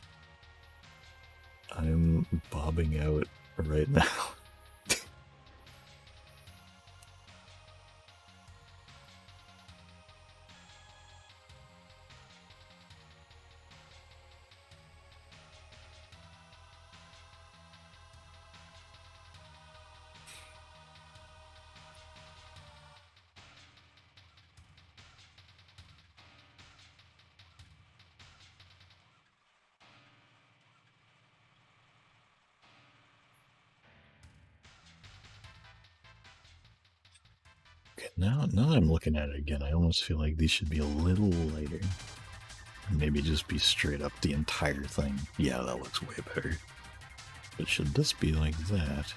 I'm bobbing out right now. Now that I'm looking at it again, I almost feel like these should be a little lighter. Maybe just be straight up the entire thing. Yeah, that looks way better. But should this be like that?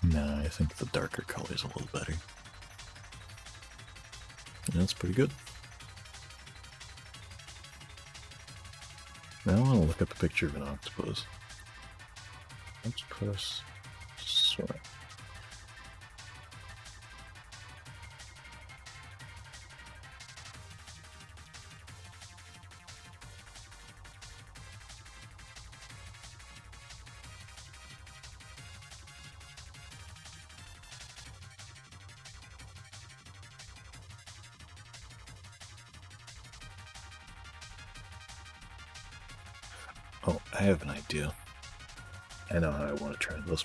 Nah, I think the darker color is a little better. Yeah, that's pretty good. Now I want to look at the picture of an octopus. Octopus. Sort of. Oh, I have an idea. I know how I want to try this.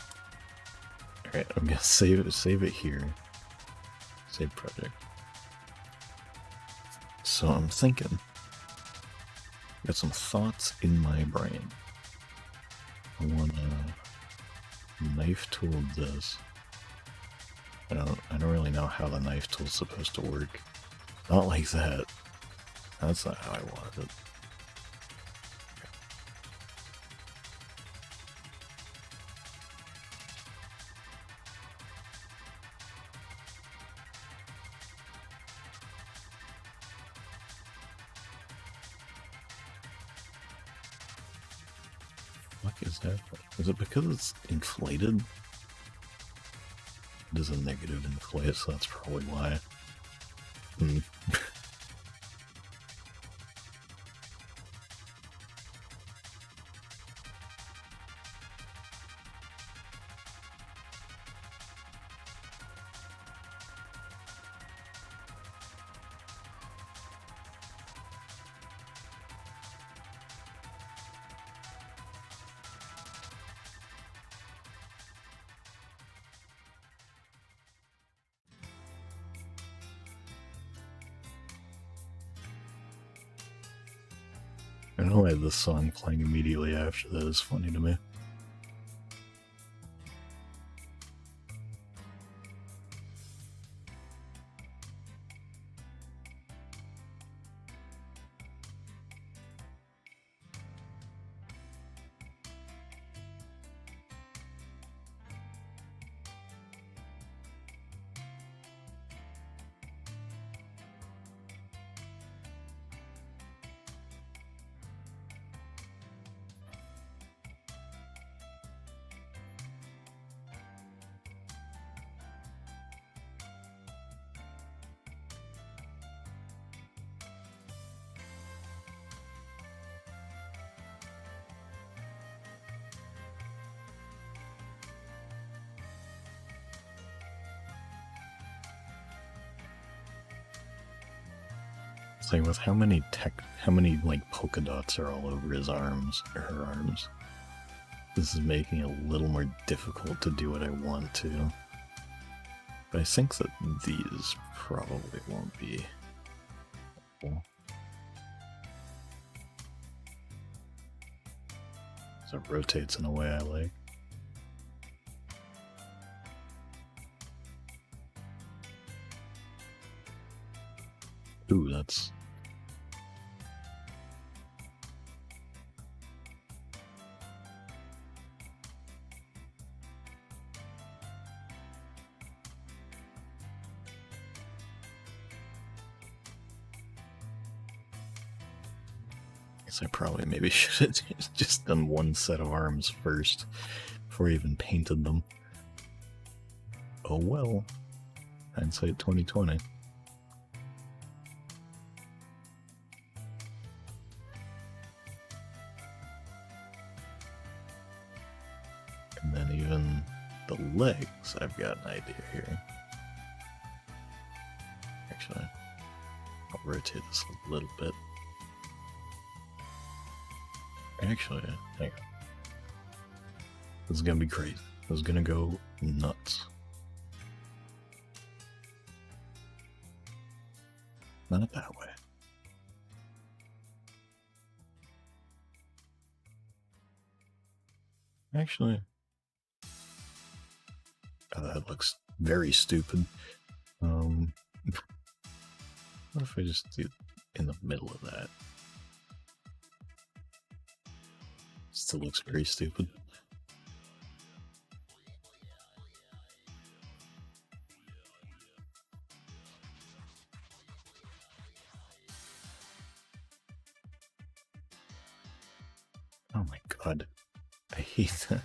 Alright, I'm gonna save it here. Save project. So I'm thinking, got some thoughts in my brain. I wanna knife tool this. I don't really know how the knife tool's supposed to work. Not like that. That's not how I want it. What is that? Is it because it's inflated? It is a negative inflate, so that's probably why. I don't know why this song playing immediately after that is funny to me. Same with how many like polka dots are all over his arms or her arms. This is making it a little more difficult to do what I want to. But I think that these probably won't be. Cool. So it rotates in a way I like. Ooh, that's... I probably maybe should have just done one set of arms first before I even painted them. Oh well. Hindsight 2020. And then even the legs, I've got an idea here. Actually, I'll rotate this a little bit. Actually, hang on. This is gonna be great. This is gonna go nuts. Not that way. Actually, oh, that looks very stupid. What if I just do in the middle of that? Still looks very stupid. Oh my god. I hate that.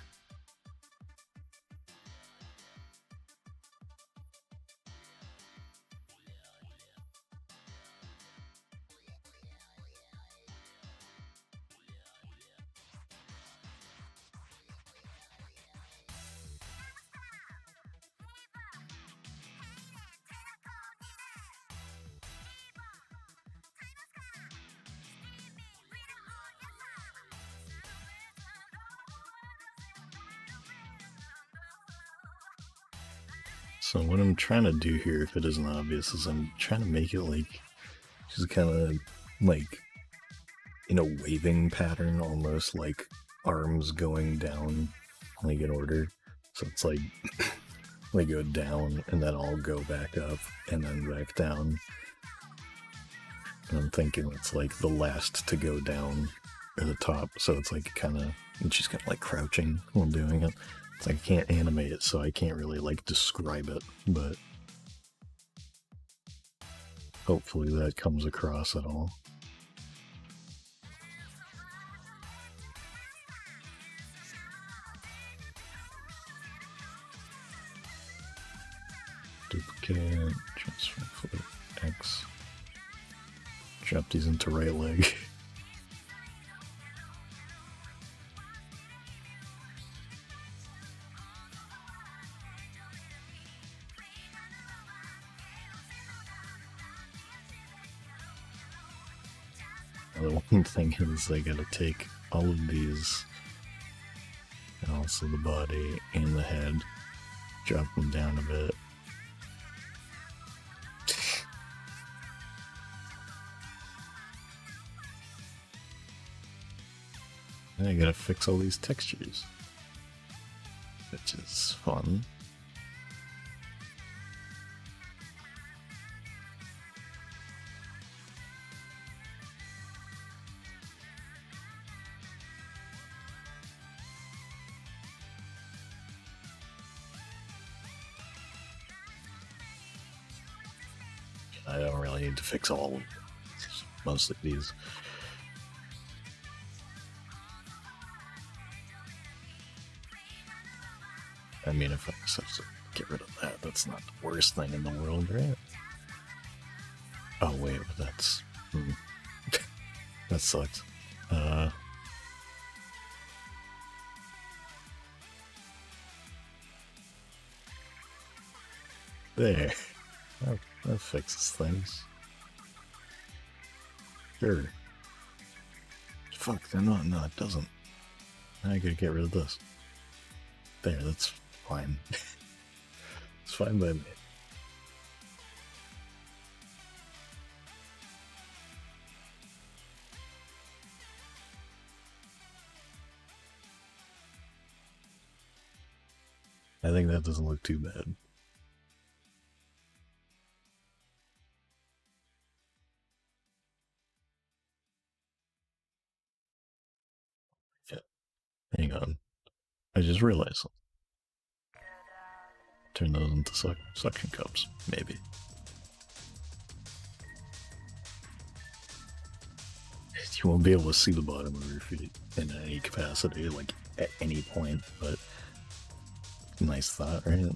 So what I'm trying to do here, if it isn't obvious, is I'm trying to make it like just kind of like in a waving pattern, almost like arms going down like in order. So it's like they go down and then I'll go back up and then back down. And I'm thinking it's like the last to go down or the top. So it's like kind of, and she's kind of like crouching while doing it. It's like I can't animate it, so I can't really like describe it, but hopefully that comes across at all. Duplicate, transfer flip, X. Drop these into right leg. The one thing is I gotta take all of these, and also the body and the head, drop them down a bit. And I gotta fix all these textures, which is fun. I don't really need to fix all of them. Most of these. I mean, if I just have to get rid of that, that's not the worst thing in the world, right? Oh, wait, but that's... that sucks. There. That fixes things. Sure. Fuck, they're not. No, it doesn't. Now I gotta get rid of this. There, that's fine. It's fine by me. I think that doesn't look too bad. Yeah. Hang on. I just realized something. Turn those into suction cups, maybe. You won't be able to see the bottom of your feet in any capacity, like at any point, but nice thought, right?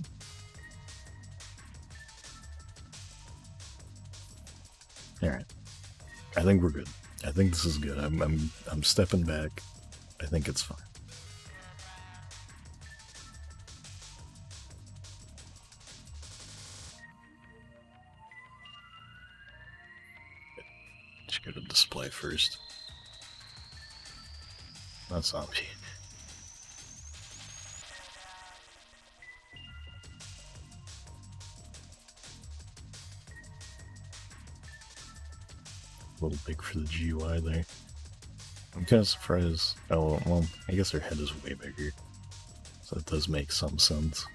Alright. I think we're good. I think this is good. I'm stepping back. I think it's fine. Just go to display first. Not zombie. A little big for the GUI there. I'm kind of surprised. Oh, well, I guess her head is way bigger. So it does make some sense.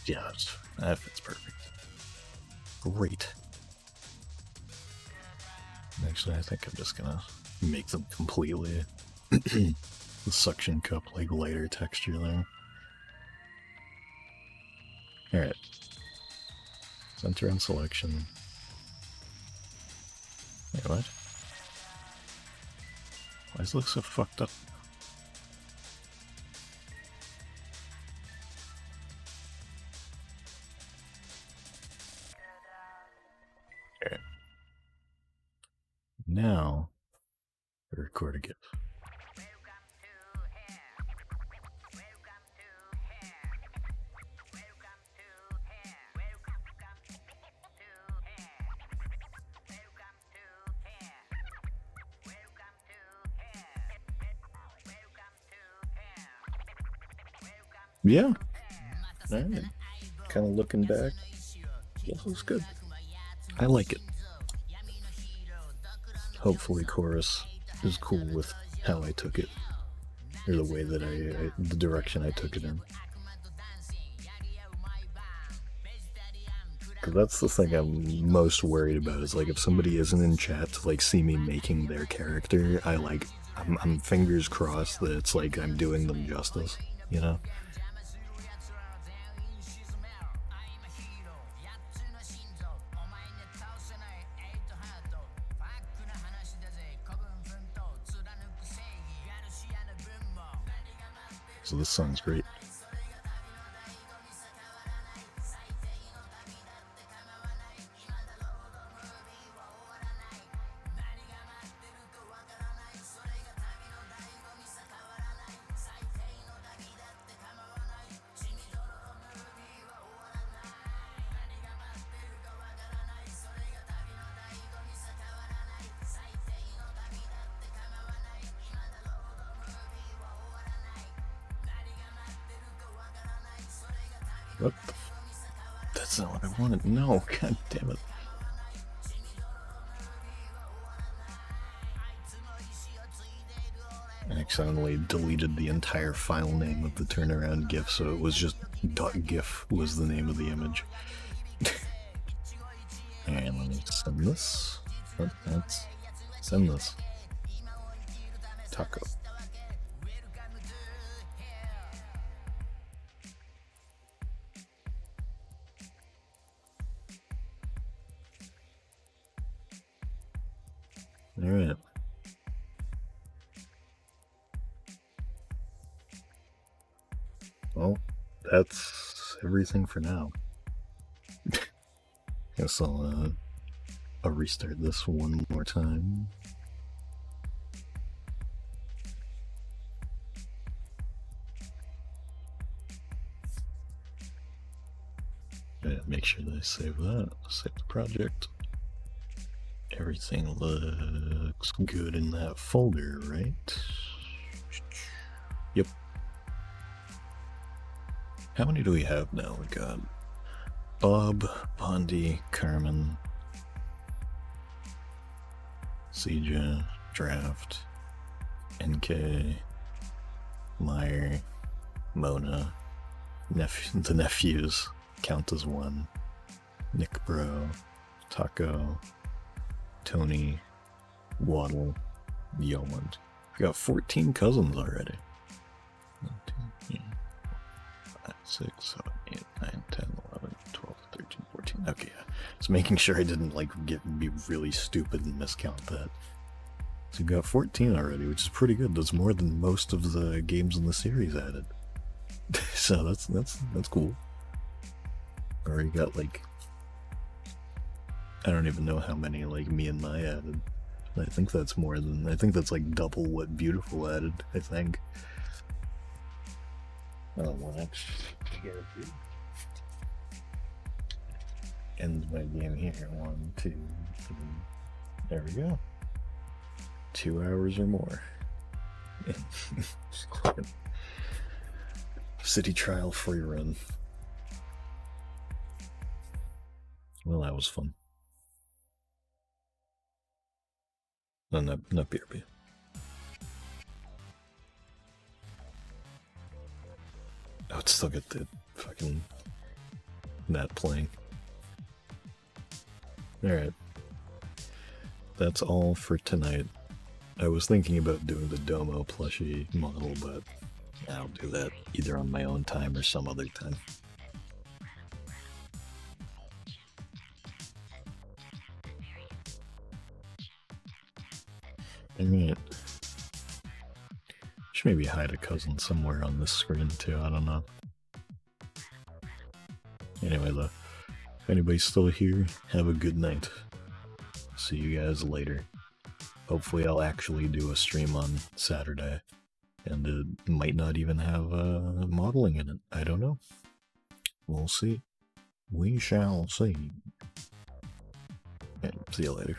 Yeah, that fits perfect. Great. Actually, I think I'm just gonna make them completely the suction cup, like lighter texture there. Alright. Center and selection. Wait, what? Why does it look so fucked up? Alright. Now, record a GIF. Yeah. Alright. Kind of looking back. Yeah, looks good. I like it. Hopefully Chorus is cool with how I took it. Or the way that the direction I took it in. Because that's the thing I'm most worried about, is like if somebody isn't in chat to like see me making their character, I'm fingers crossed that it's like I'm doing them justice, you know? So this song's great. What the That's not what I wanted. No, god damn it. I accidentally deleted the entire file name of the turnaround GIF, so it was just .gif was the name of the image. And let me send this. Let's send this. Taco. Alright. Well, that's everything for now. Guess I'll restart this one more time. Make sure that I save that. Save the project. Everything looks good in that folder, right? Yep. How many do we have now? We got Bob, Bondi, Carmen, Sija, Draft, NK, Meyer, Mona, the nephews count as one, Nick Bro, Taco, Tony, Waddle, Yeoman. We got 14 cousins already. 1, 2, 3, 4, 5, 6, 7, 8, 9, 10, 11, 12, 13, 14. Okay, yeah. Just making sure I didn't be really stupid and miscount that. So we got 14 already, which is pretty good. That's more than most of the games in the series added. So that's cool. Already got I don't even know how many me and Mai added. I think that's double what Beautiful added, I think. I'll watch. End my game here. 1, 2, 3. There we go. 2 hours or more. City trial free run. Well, that was fun. No, not BRB. I would still get the fucking net playing. Alright. That's all for tonight. I was thinking about doing the Domo plushie model, but I'll do that either on my own time or some other time. Alright. Should maybe hide a cousin somewhere on this screen too, I don't know. Anyway though, if anybody's still here, have a good night. See you guys later. Hopefully I'll actually do a stream on Saturday, and it might not even have modeling in it. I don't know. We'll see. We shall see. And see you later.